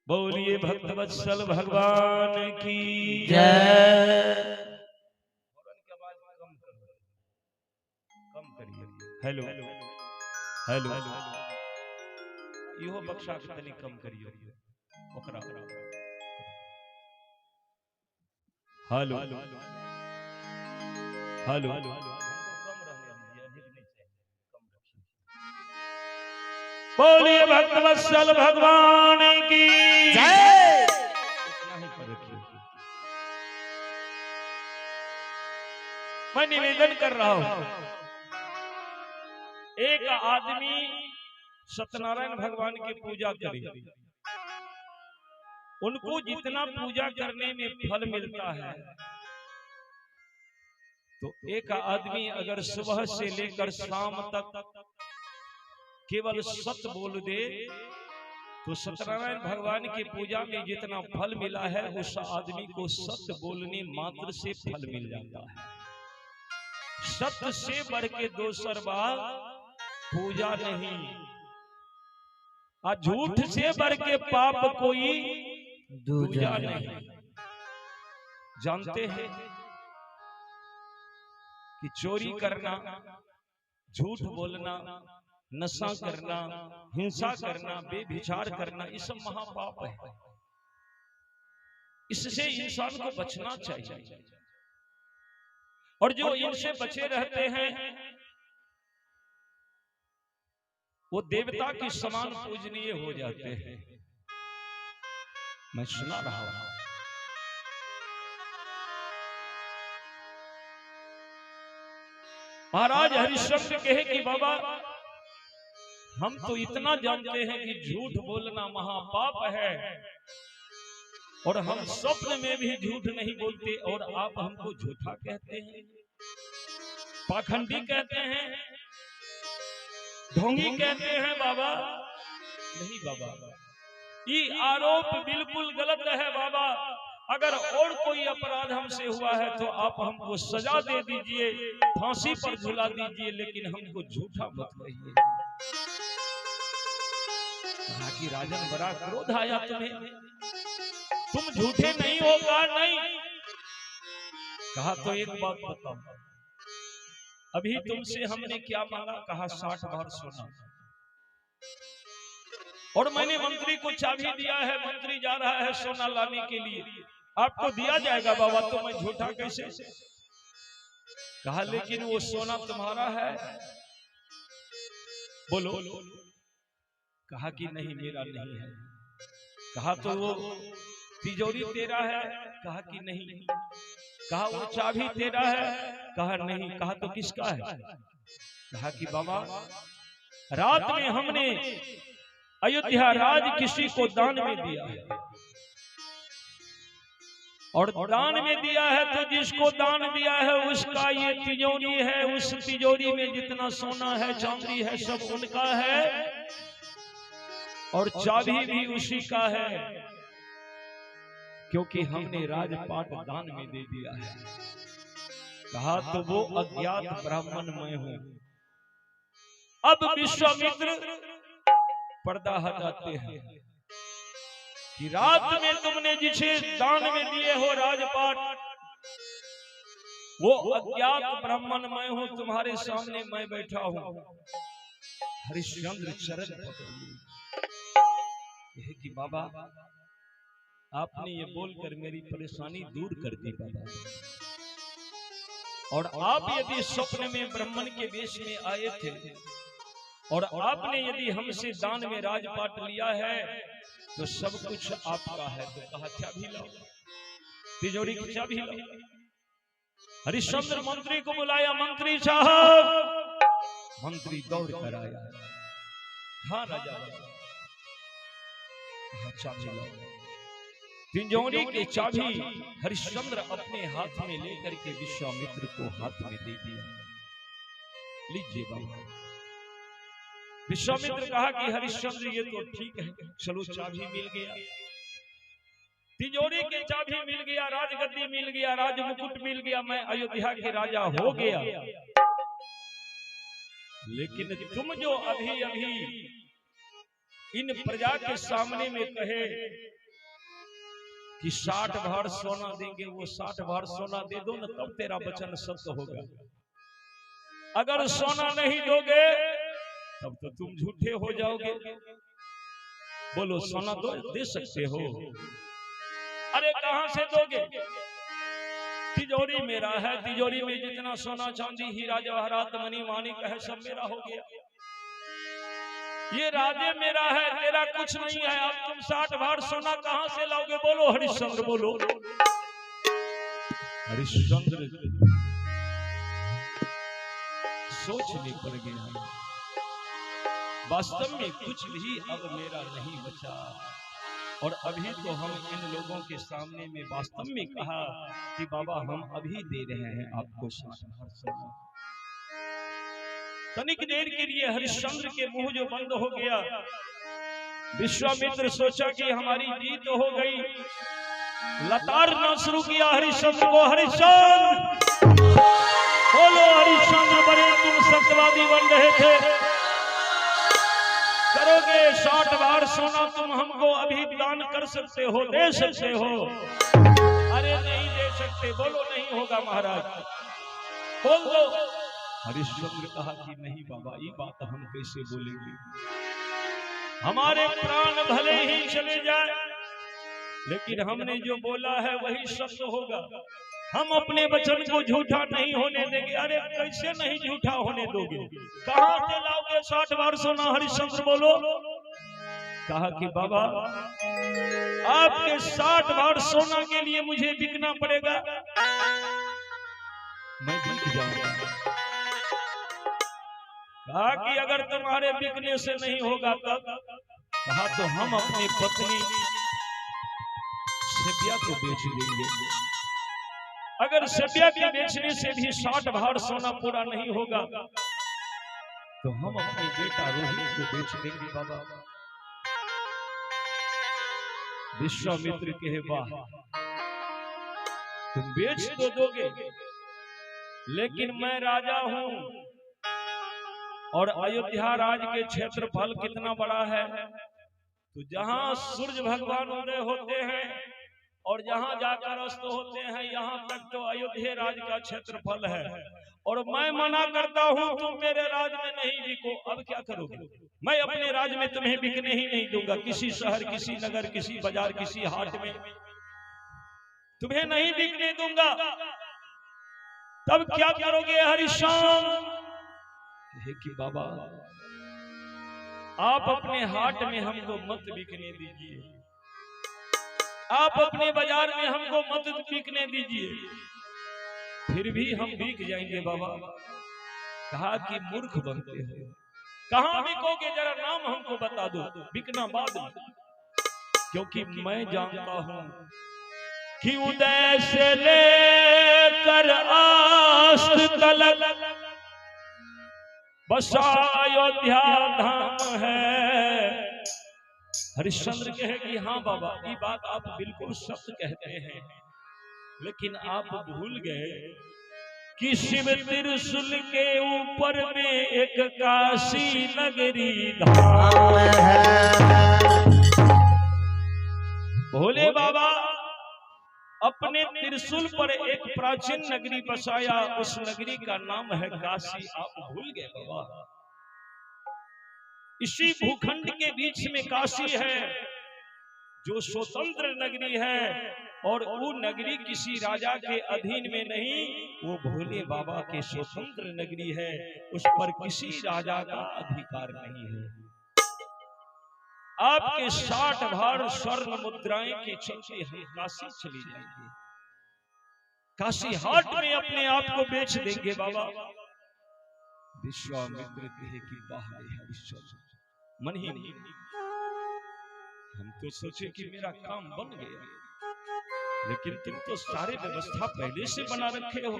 बोलिए भक्तवत्सल भगवान की जय। कम करिए। हेलो हेलो इहो बक्सा के तनी कम करियो ओकरा। हेलो हेलो कम रहने अधिक नहीं चाहिए, कम रखिए। बोलिए भक्तवत्सल भगवान की जय। इतना ही पर रखिए। मैं निवेदन कर रहा हूं, एक आदमी सत्यनारायण भगवान की पूजा करे, उनको जितना पूजा करने में फल मिलता है, तो एक आदमी अगर सुबह से लेकर शाम तक केवल सत्य बोल दे, तो सत्यनारायण भगवान की पूजा में जितना फल मिला है उस आदमी को सत्य बोलने मात्र से फल मिल जाता है। सत्य से बढ़ के दोसर बात पूजा नहीं, और झूठ से बढ़ के पाप कोई दूजा नहीं। जानते हैं कि चोरी करना, झूठ बोलना, नशा करना, हिंसा करना, बेविचार करना, ये सब महापाप है। इससे इंसान को बचना चाहिए, और जो इनसे बचे रहते हैं वो देवता के समान पूजनीय हो जाते हैं। मैं सुना रहा हूं, महाराज हरिश्चंद्र कहे कि बाबा हम तो इतना जानते हैं कि झूठ बोलना महापाप है, और हम स्वप्न में भी झूठ नहीं बोलते, और आप हमको झूठा कहते हैं, पाखंडी कहते हैं, ढोंगी कहते हैं। बाबा नहीं बाबा, ये आरोप बिल्कुल गलत है बाबा। अगर और कोई अपराध हमसे हुआ है तो आप हमको सजा दे दीजिए, फांसी पर झुला दीजिए, लेकिन हमको झूठा मत कहिए। कहा कि राजन बड़ा क्रोध आया तुम्हें, तुम झूठे नहीं हो। कहा नहीं। कहा तो एक बात बताओ, अभी तुमसे हमने क्या मांगा? कहा 60 बार सोना, और मैंने मंत्री को चाबी दिया है, मंत्री जा रहा है सोना लाने के लिए, आपको दिया जाएगा बाबा, तो मैं झूठा कैसे? कहा लेकिन वो सोना तुम्हारा है, बोलो। कहा कि नहीं मेरा नहीं है। कहा तो वो तिजोरी तेरा है? कहा कि नहीं। कहा वो चाबी तेरा है? कहा नहीं। कहा तो किसका है? कहा कि बाबा रात में हमने अयोध्या राज किसी को दान में दिया है, और दान में दिया है तो जिसको दान दिया है उसका ये तिजोरी है, उस तिजोरी में जितना सोना है चांदी है सब उनका है, और चाबी भी उसी का है, क्योंकि हमने राजपाट दान में दे दिया है। कहा तो वो अज्ञात ब्राह्मण मैं हूं। अब विश्वामित्र पर्दा हटाते हैं कि रात में तुमने जिसे दान में दिए हो राजपाट, वो अज्ञात ब्राह्मण मैं हूं, तुम्हारे सामने मैं बैठा हूं। हरिश्चंद्र चरण पकड़े कि बाबा आपने ये बोलकर मेरी परेशानी दूर कर दी बाबा, और आप यदि स्वप्न में ब्राह्मण के वेश में आए थे और आपने यदि हमसे दान में राजपाट लिया है तो सब कुछ आपका है। तो कहा चाबी लाओ, तिजोरी की चाबी लाओ। हरिश्चंद्र मंत्री को बुलाया, मंत्री साहब। मंत्री दौड़ कर आया। हाँ राजा, चाबी लाओ। तिजोरी की चाबी हरिश्चंद्र अपने हाथ में लेकर के विश्वामित्र को हाथ में दे दिया। लीजिए बाबा। विश्वामित्र कहा कि हरिश्चंद्र ये तो ठीक है, चलो चाबी मिल गया, तिजोरी की चाबी मिल गया, राजगद्दी मिल गया, राजमुकुट मिल गया, मैं अयोध्या के राजा हो गया। लेकिन तुम जो अभी अभी इन प्रजा के सामने में कहे कि 60 भार सोना देंगे, वो 60 भार सोना दे दो ना, तब तेरा वचन सत्य होगा। अगर सोना नहीं दोगे तब तो तुम झूठे हो जाओगे। बोलो सोना दे सकते हो? अरे कहां से दोगे? तिजोरी मेरा है, तिजोरी में जितना सोना चांदी हीरा जवाहरात मणि माणिक है सब मेरा हो गया। ये राजे मेरा है, तेरा कुछ नहीं है। अब तुम 60 भार सोना कहां से लाओगे? बोलो हरिश्चंद्र, बोलो। हरिश्चंद्र सोचने पड़ गया, वास्तव में कुछ भी अब मेरा नहीं बचा, और अभी तो हम इन लोगों के सामने में वास्तव में कहा कि बाबा हम अभी दे रहे हैं आपको 60 भार सोना। तनिक देर के लिए हरिश्चंद्र के मुंह जो बंद हो गया, विश्वामित्र सोचा कि हमारी जीत हो गई, लताड़ना शुरू किया हरिश्चंद्र को। हरिश्चंद्र बोलो, हरिश्चंद्र बड़े तुम सत्यवादी बन रहे थे, करोगे 60 भार सोना तुम हमको अभी दान कर सकते हो, दे सकते हो? अरे नहीं दे सकते। बोलो नहीं होगा महाराज, बोल दो। हरिश्चंद्र कहा कि नहीं बाबा, ये बात हम कैसे बोलेंगे? हमारे प्राण भले ही चले जाए, लेकिन हमने जो बोला है वही सत्य होगा। हम अपने वचन को झूठा नहीं होने देंगे। अरे कैसे नहीं झूठा होने दोगे? कहां से लाओगे 60 भार सोना? हरिश्चंद्र बोलो। कहा कि बाबा आपके 60 भार सोना के लिए मुझे बिकना पड़ेगा, मैं बिक जाऊंगा। कहा कि अगर तुम्हारे बिकने से नहीं होगा तब, कहा तो हम अपनी पत्नी सेबिया को बेच देंगे। अगर सेबिया के बेचने से भी 60 भार सोना पूरा नहीं होगा तो हम अपने बेटा रोहित को बेच देंगे। बाबा विश्वामित्र कहे वाह, तुम बेच तो दोगे, लेकिन मैं राजा हूं और अयोध्या राज के क्षेत्रफल कितना बड़ा है, तो जहां सूरज भगवान उदय होते हैं और जहां जाकर अस्त होते हैं, यहां तक तो अयोध्या राज का क्षेत्रफल है। और मैं मना करता हूं तुम मेरे राज में नहीं बिको। अब क्या करोगे? मैं अपने राज में तुम्हें बिकने ही नहीं दूंगा। किसी शहर, किसी नगर, किसी बाजार, किसी हाट में तुम्हें नहीं बिकने दूंगा। तब क्या करोगे हरिश्चंद्र? कि बाबा आप अपने हाट में हमको मत बिकने दीजिए, आप अपने बाजार में हमको मत बिकने दीजिए, फिर भी हम बिक जाएंगे। बाबा कहा कि मूर्ख बनते हो, कहां बिकोगे? जरा नाम हमको बता दो, बिकना बाद में। क्योंकि मैं जानता हूं कि उदय से लेकर अस्त तक बस अयोध्या धाम है। हरिश्चंद्र कहे कि हाँ बाबा, ये बात आप बिल्कुल सत्य कहते हैं, लेकिन आप भूल गए कि शिव त्रिशूल के ऊपर में एक काशी नगरी धाम है। भोले बाबा अपने त्रिशूल पर एक प्राचीन नगरी बसाया, उस नगरी का नाम है काशी। आप भूल गए बाबा, इसी भूखंड के बीच में काशी है जो स्वतंत्र नगरी है, और वो नगरी किसी राजा के अधीन में नहीं, वो भोले बाबा के स्वतंत्र नगरी है। उस पर किसी राजा का अधिकार नहीं है। आपके 60 भार स्वर्ण मुद्राएं के चलते हम काशी चली जाएंगे, काशी हाट में अपने आप को बेच देंगे। बाबा विश्वामित्र कहे कि वाह हरिश्चंद्र, मन ही नहीं, हम तो सोचे कि मेरा काम बन गया, लेकिन तुम तो सारे व्यवस्था पहले से बना रखे हो।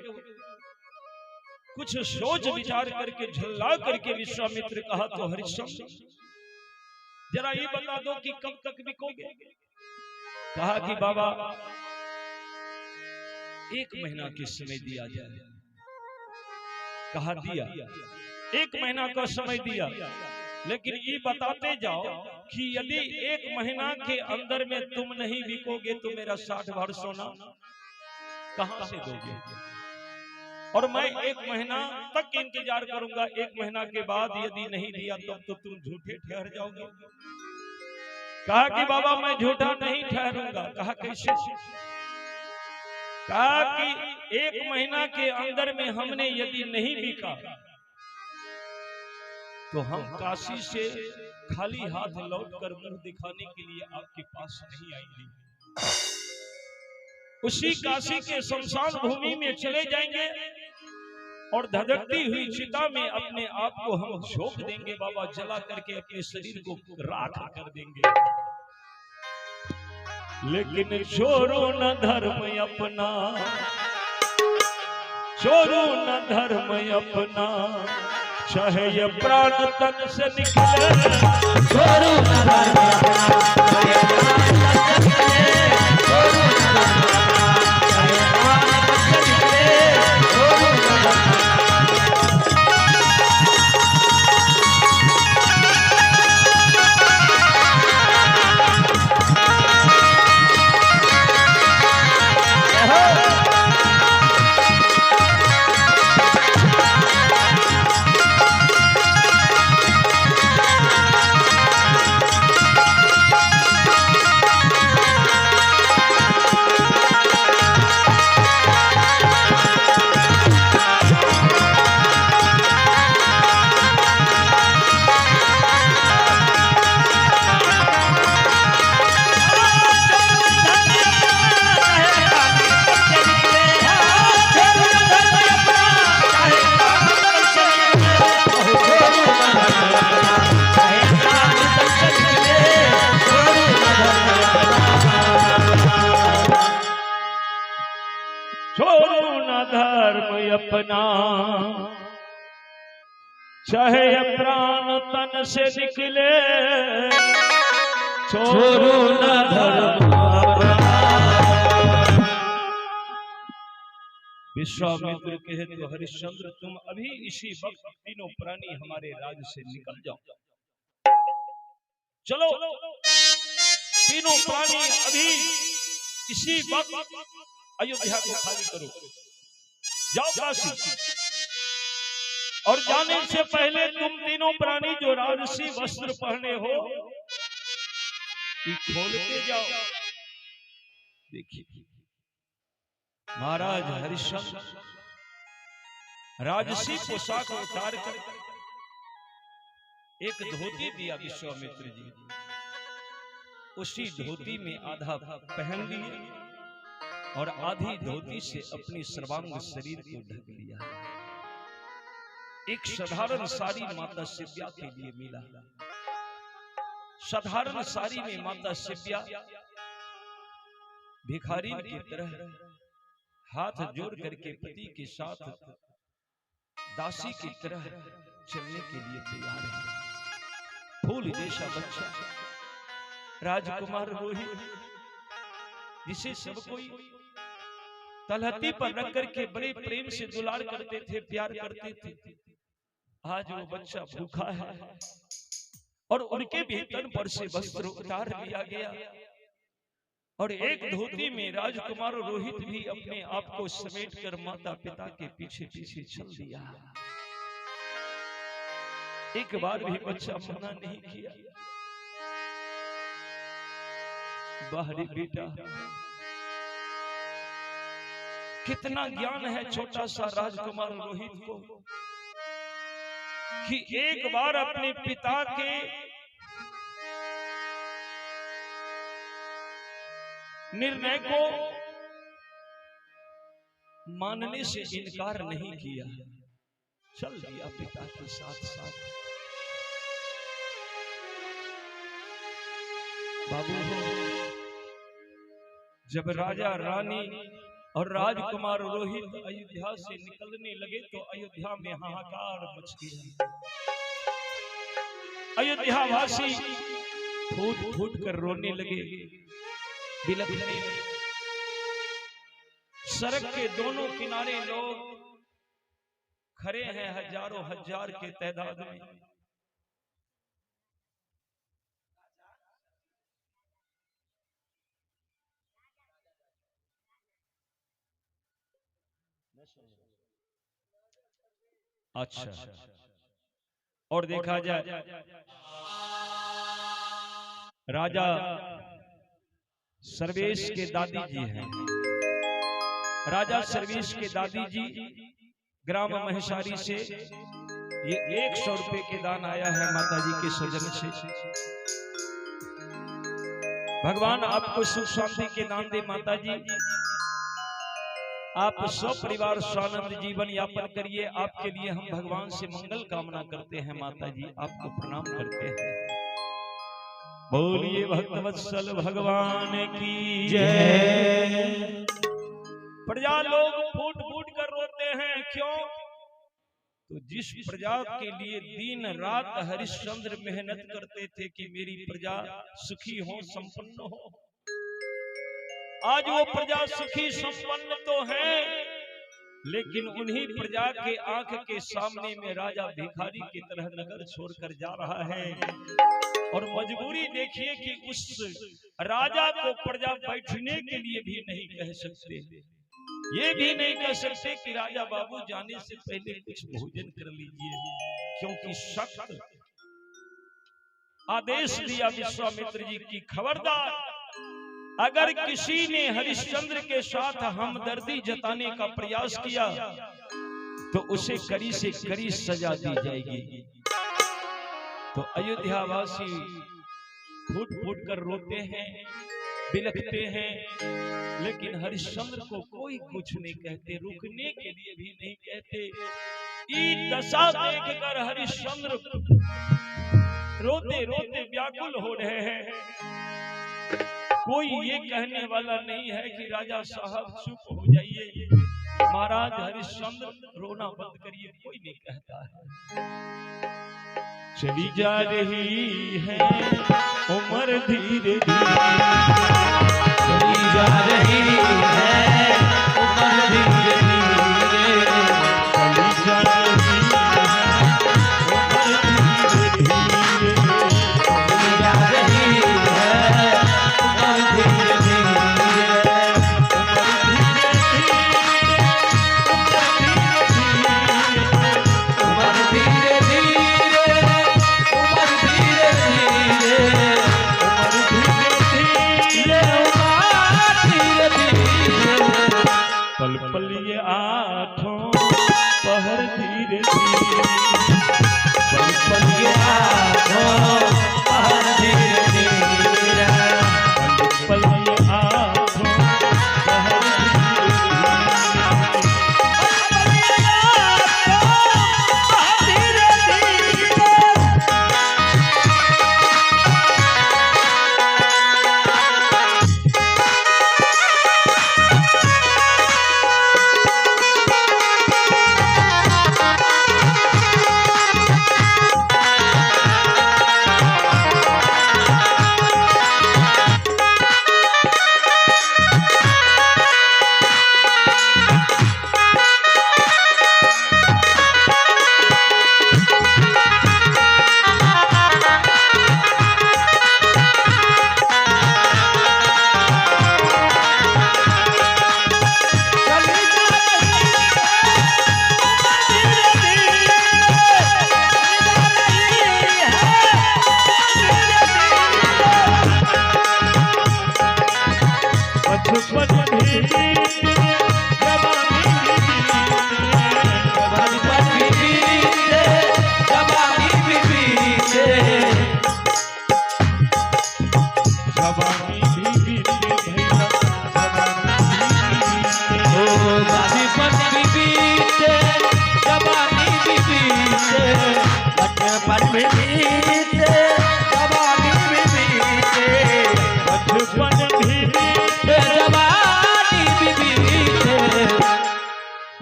कुछ सोच विचार करके झल्ला करके विश्वामित्र कहा तो हरिश्चंद्र जरा ये बता दो कि कब तक बिकोगे? कहा कि बाबा 1 महीना के समय दिया जाए। कहा दिया, 1 महीना का समय दिया, लेकिन ये बताते जाओ कि यदि 1 महीना के अंदर में तुम नहीं बिकोगे तो मेरा 60 भार सोना कहां से दोगे? और मैं 1 महीना तक इंतजार करूंगा, 1 महीना के बाद यदि नहीं दिया तब तो तुम झूठे ठहर जाओगे। कहा कि बाबा मैं झूठा नहीं ठहरूंगा। कहा कैसे? कहा कि 1 महीना के अंदर में हमने यदि नहीं बिका तो हम काशी से खाली हाथ लौटकर मुंह दिखाने के लिए आपके पास नहीं आएंगे। उसी काशी के शमशान भूमि में चले जाएंगे और धधकती हुई चिता में अपने आप को हम झोंक देंगे। बाबा जला करके अपने शरीर को राख कर देंगे। लेकिन छोड़ो न धर्म अपना, छोड़ो न धर्म अपना, चाहे ये प्राण तन से निकले। छोड़ो न धर्म अपना, चाहे प्राण तन से निकले। छोड़ो न धर्म अपना, चाहे प्राण तन से निकले। छोड़ो न धर्म धर्म अपना, चाहे प्राण तन से निकले छोड़ो न धर्म अपना। विश्वामित्र कहे तो हरिश्चंद्र तुम अभी इसी वक्त तीनों प्राणी हमारे राज से निकल जाओ। चलो तीनों प्राणी अभी इसी वक्त अयोध्या को खाली करो, जाओ काशी। और जाने से पहले तुम तीनों प्राणी जो राजसी वस्त्र पहने हो खोल के जाओ। देखिए महाराज हरिश्चंद्र राजसी पोशाक उतार कर एक धोती दिया विश्वामित्र जी, उसी धोती में आधा पहन लिए और आधी धोती से अपनी सर्वांग शरीर को ढक लिया। एक साधारण साड़ी माता शिव्या के लिए मिला। साधारण साड़ी में माता शिव्या भिखारी की तरह हाथ जोड़ करके पति के साथ दासी की तरह चलने के लिए तैयार है। फूल जैसा बच्चा राजकुमार रोहित, जिसे सब कोई तलहटी पर रख करके बड़े प्रेम से दुलार करते थे, प्यार करते थे, आज वो बच्चा भूखा है और उनके भी तन पर से वस्त्र उतार लिया गया और एक धोती में राजकुमार रोहित भी अपने आप को समेटकर माता पिता के पीछे पीछे चल दिया। एक बार भी बच्चा मना नहीं किया, बाहरी बेटा कितना ज्ञान है छोटा सा राजकुमार रोहित को कि एक बार अपने पिता के निर्णय को मानने से इनकार नहीं किया, चल दिया पिता के साथ साथ। बाबू हो, जब राजा रानी और राजकुमार रोहित अयोध्या से निकलने लगे तो अयोध्या में हाहाकार मच गया। अयोध्या वासी फूट फूट कर रोने लगे, बिलखने लगे। सड़क के दोनों किनारे लोग खड़े हैं, हजारों हजार के तादाद में। अच्छा, और देखा जाए राजा सर्वेश के दादी जी हैं। राजा सर्वेश के दादी जी ग्राम महेशारी से ये 100 रुपए के दान आया है माताजी के सजन से। भगवान आपको सुख शांति के दान दे माताजी। आप सब परिवार स्वानंद जीवन यापन करिए। आपके लिए हम भगवान से मंगल कामना करते हैं माताजी, आपको प्रणाम करते हैं। बोलिए भक्तवत्सल भगवान की जय। प्रजा लोग फूट फूट कर रोते हैं, क्यों? तो जिस प्रजा के लिए दिन रात हरिश्चंद्र मेहनत करते थे कि मेरी प्रजा सुखी हो, संपन्न हो, आज वो प्रजा सुखी संपन्न तो है, लेकिन उन्हीं प्रजा के आंख के सामने में राजा भिखारी की तरह नगर छोड़कर जा रहा है। और मजबूरी देखिए कि उस राजा को प्रजा बैठने के लिए भी नहीं कह सकते, ये भी नहीं कह सकते कि राजा बाबू जाने से पहले कुछ भोजन कर लीजिए, क्योंकि सख्त आदेश दिया विश्वामित्र जी की, खबरदार अगर किसी ने हरिश्चंद्र के साथ हमदर्दी जताने का प्रयास किया तो उसे कड़ी से कड़ी सजा दी जाएगी। तो अयोध्या वासी फूट फूट कर रोते हैं, बिलखते हैं, लेकिन हरिश्चंद्र को कोई कुछ नहीं कहते, रुकने के लिए भी नहीं कहते। ई दशा देखकर हरिश्चंद्र रोते रोते व्याकुल हो रहे हैं। कोई ये कहने वाला नहीं है कि राजा साहब चुप हो जाइए, महाराज हरिश्चंद्र रोना बंद करिए, कोई नहीं कहता है। चली जा रही है उम्र धीरे धीरे, चली जा रही है उम्र धीरे धीरे, चली जा रही है उम्र धीरे धीरे, चली जा रही है उम्र धीरे धीरे, उम्र धीरे धीरे, उम्र धीरे धीरे, उम्र धीरे धीरे, पल पल ये आठों पहर धीरे धीरे, पल पल ये आठों पहर धीरे धीरे, पल पल ये आठों पहर धीरे धीरे।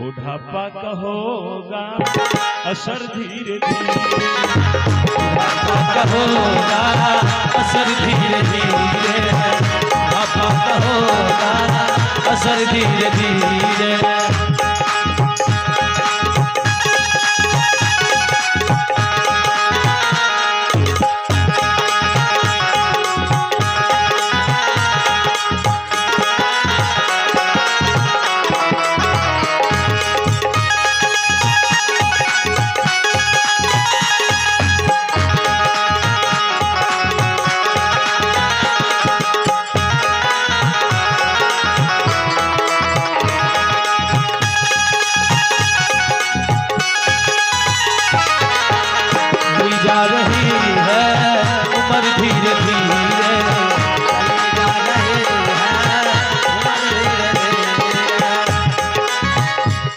बुढ़ापा का होगा असर धीरे धीरे, बुढ़ापा का होगा असर धीरे धीरे, बुढ़ापा का होगा असर धीरे धीरे, जा रही है उम्र धीरे धीरे, चली जा रही है उम्र धीरे धीरे,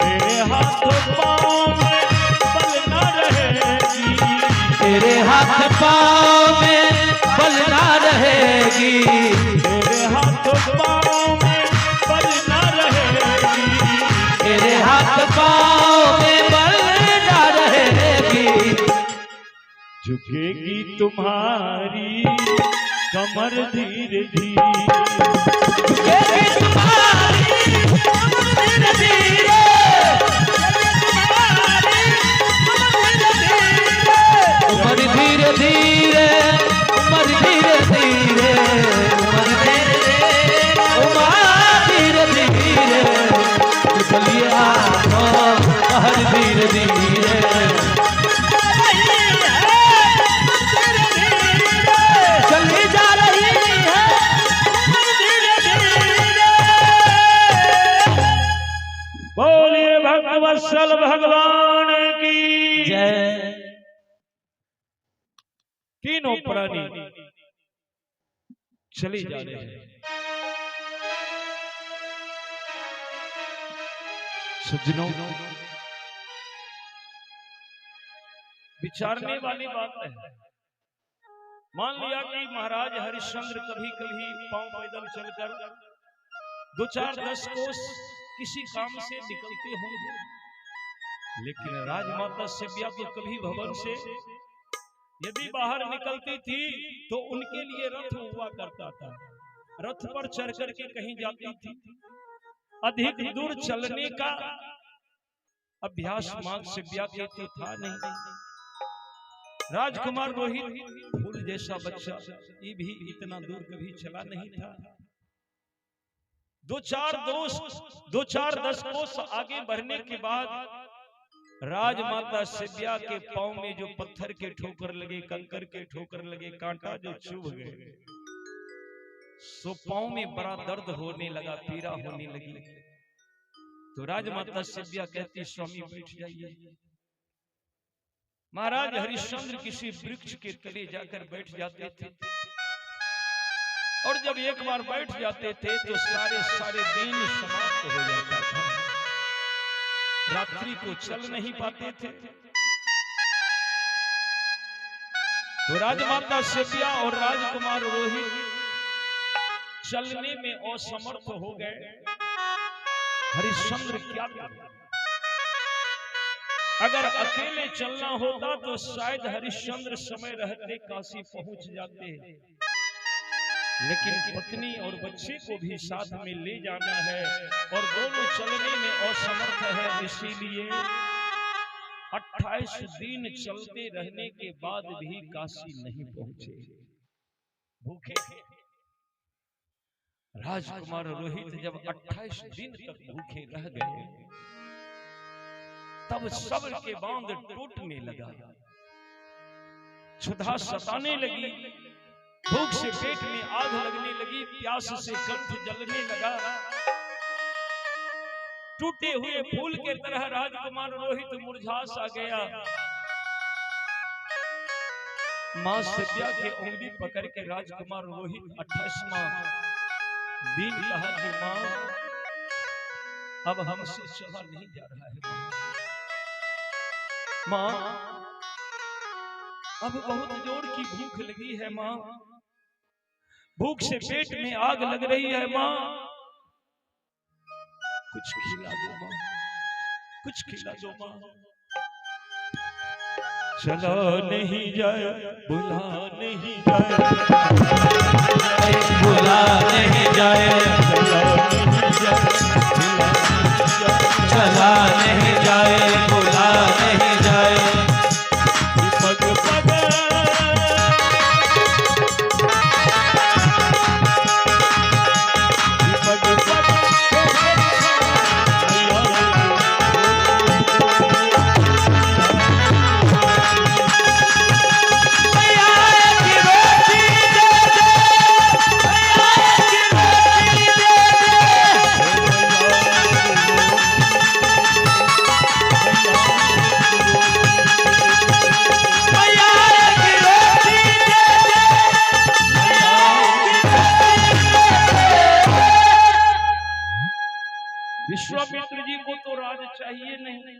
तेरे हाथ पाँव में बल न रहेगी, तेरे हाथ पाँव में बल ना रहेगी, तेरे हाथ पाँव में बल न रहेगी, तेरे हाथ पाँव में बल ना रहेगी, झुकेगी तुम्हारी कमर धीरे धीरे, झुकेगी तुम्हारी कमर धीरे धीरे, उम्र धीरे धीरे, उम्र धीरे धीरे, उम्र धीरे धीरे, चलिए आठों पहर धीरे धीरे, चली जा रही है धीरे धीरे। बोलिए भक्तवत्सल भगवान की जय। तीनों प्राणी चले जा रहे हैं। सज्जनों, विचारने वाली बात है। मान लिया कि महाराज हरिश्चंद्र कभी कभी पांव पैदल चलकर 2-4-10 कोस किसी काम से निकलते होंगे, लेकिन राजमाता शिव्या तो कभी भवन से यदि बाहर निकलती थी तो उनके लिए रथ हुआ करता था, रथ पर चढ़ करके कहीं जाती थी। अधिक दूर चलने का अभ्यास मां शिव्या के तो था नहीं। राजकुमार रोहित फूल जैसा बच्चा, ये भी इतना दूर कभी चला नहीं था। दो चार 10 कोस आगे बढ़ने के बाद राजमाता शिव्या के पांव में जो पत्थर के ठोकर लगे, कंकर के ठोकर लगे, कांटा जो चुभ गए, सो पांव में बड़ा दर्द होने लगा, पीड़ा होने लगी। तो राजमाता शिव्या कहती, स्वामी बैठ जाइए। महाराज हरिश्चंद्र किसी वृक्ष के तले जाकर बैठ जाते थे, और जब एक बार बैठ जाते थे तो सारे दिन समाप्त हो जाता था, रात्रि को चल नहीं पाते थे। तो राजमाता शिव्या और राजकुमार रोहित चलने में असमर्थ हो गए। हरिश्चंद्र क्या करे? अगर अकेले चलना होता तो शायद हरिश्चंद्र समय रहते काशी पहुंच जाते, लेकिन पत्नी और बच्चे को भी साथ में ले जाना है और दोनों चलने में असमर्थ है। इसीलिए 28 दिन चलते रहने के बाद भी काशी नहीं पहुंचे, भूखे। राजकुमार रोहित जब 28 दिन तक भूखे रह गए, तब सब्र के बांध टूटने लगा, क्षुधा सताने लगी, भूख से पेट में आग लगने लगी, प्यास से कंठ जलने लगा। टूटे हुए फूल के तरह राजकुमार रोहित मुरझा सा गया। मां शिव्या के उंगली पकड़ के राजकुमार रोहित 28वां दिन कहा कि मां, अब हमसे चला नहीं जा रहा है। मां, अब बहुत जोर की भूख लगी है मां, भूख से पेट में आग लग रही है मां, कुछ खिला दो मां, कुछ खिला दो मां। चला नहीं जाए, बुला नहीं जाए, बुला नहीं जाए, चला नहीं जाए, बुला नहीं जाए। पग पग विश्वामित्र जी को तो राज चाहिए नहीं,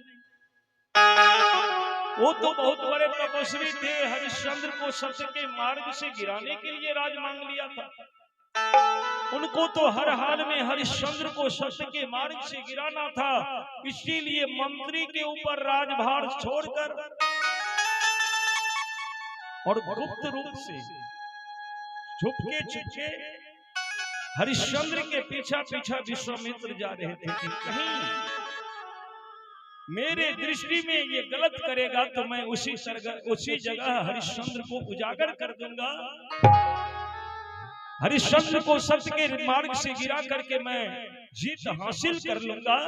वो तो बहुत बड़े तपस्वी थे, हरिश्चंद्र को सत्य के मार्ग से गिराने के लिए राज मांग लिया था। उनको तो हर हाल में हरिश्चंद्र को सत्य के मार्ग से गिराना था, इसीलिए मंत्री के ऊपर राजभार छोड़कर और गुप्त रूप से छुपके छुपके हरिश्चंद्र के पीछा पीछा विश्वामित्र जा रहे थे कि कहीं मेरे दृष्टि में ये गलत करेगा तो मैं उसी जगह हरिश्चंद्र को उजागर कर दूंगा, हरिश्चंद्र को सत्य के मार्ग से गिरा करके मैं जीत हासिल कर लूंगा।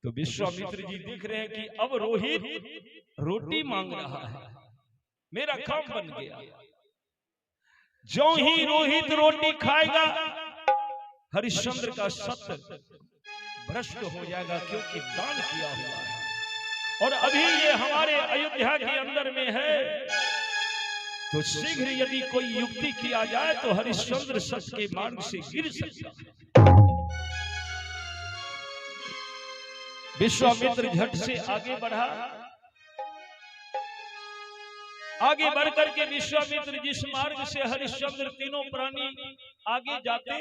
तो विश्वामित्र जी देख रहे हैं कि अब रोहित रोटी मांग रहा है, मेरा काम बन गया। जो ही रोहित रोटी खाएगा हरिश्चंद्र का सत्य भ्रष्ट हो जाएगा, क्योंकि दान किया हुआ है और अभी ये हमारे अयोध्या के अंदर में है। तो शीघ्र यदि कोई युक्ति किया जाए तो हरिश्चंद्र सत्य के मार्ग से गिर सकता है। विश्वामित्र झट से आगे बढ़ा, आगे बढ़कर के विश्वामित्र जिस मार्ग से हरिश्चंद्र तीनों प्राणी आगे जाते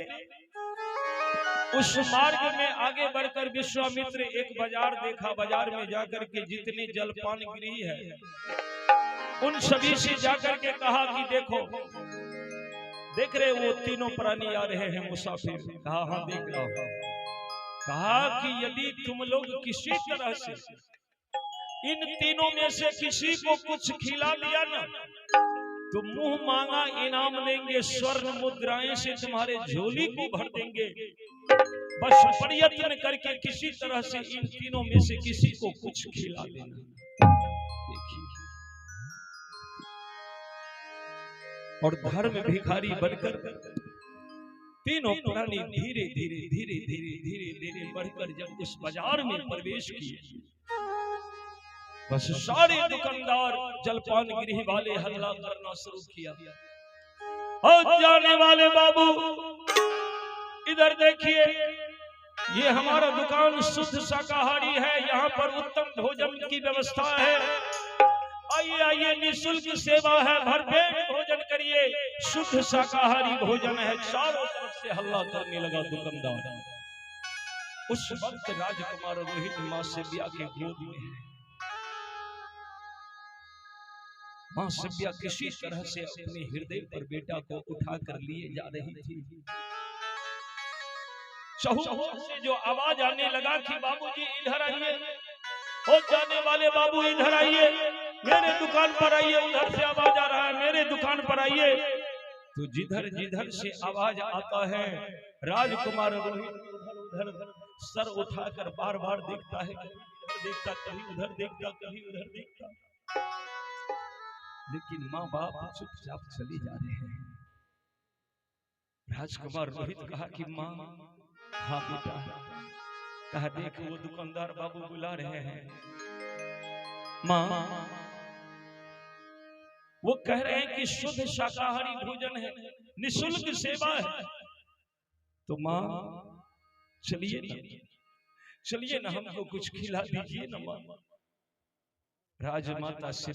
उस मार्ग में आगे बढ़कर विश्वामित्र एक बाजार देखा। बाजार में जाकर के जितने जलपान गृह है उन सभी से जाकर के कहा कि देखो, देख रहे वो तीनों प्राणी आ रहे हैं मुसाफिर। कहा हाँ देख रहा हूं। कहा कि यदि तुम लोग किसी तरह से इन तीनों में से किसी को कुछ खिला लिया ना तो मुंह मांगा इनाम देंगे, स्वर्ण मुद्राएं से तुम्हारे झोली को भर देंगे। बस प्रयत्न करके किसी तरह से इन तीनों में से किसी को कुछ खिला देना। देखिए, और धर्म भिखारी बनकर तीनों प्राणी धीरे धीरे धीरे धीरे धीरे धीरे बढ़कर जब उस बाजार में प्रवेश किए, बस सारे दुकानदार जलपान गृह वाले हल्ला करना शुरू किया। और जाने वाले बाबू इधर देखिए, ये हमारा दुकान शुद्ध शाकाहारी है, यहाँ पर उत्तम भोजन की व्यवस्था है। आइए आइए, निःशुल्क सेवा है, भरपेट भोजन करिए, शुद्ध शाकाहारी भोजन है। चारों तरफ से हल्ला करने लगा दुकानदार। उस वक्त राजकुमार रोहित मां सिव्या के गोद में है। मां सिव्या किसी तरह से अपने हृदय पर बेटा को उठा कर लिए जा रही थी। चहुओं से जो आवाज आने लगा कि बाबूजी इधर आइए, हो जाने वाले बाबू इधर आइए, मेरे दुकान पर आइए, उधर से आवाज आ रहा है, मेरे दुकान पर आइए। तो जिधर जिधर से आवाज आता है राजकुमार रोहित उधर सर उठाकर बार बार देखता है, देखता, कभी उधर देखता, कभी उधर देखता। लेकिन माँ बाप चुपचाप चली जा रहे हैं। राजकुमार रोहित कहा कि माँ, हाँ बेटा। कहा देख वो दुकानदार बाबू बुला रहे हैं। माँ, वो कह रहे हैं कि शुद्ध शाकाहारी भोजन है, निःशुल्क सेवा है। तो माँ चलिए ना, चलिए ना, हमको कुछ खिला दीजिए ना माँ। राजमाता से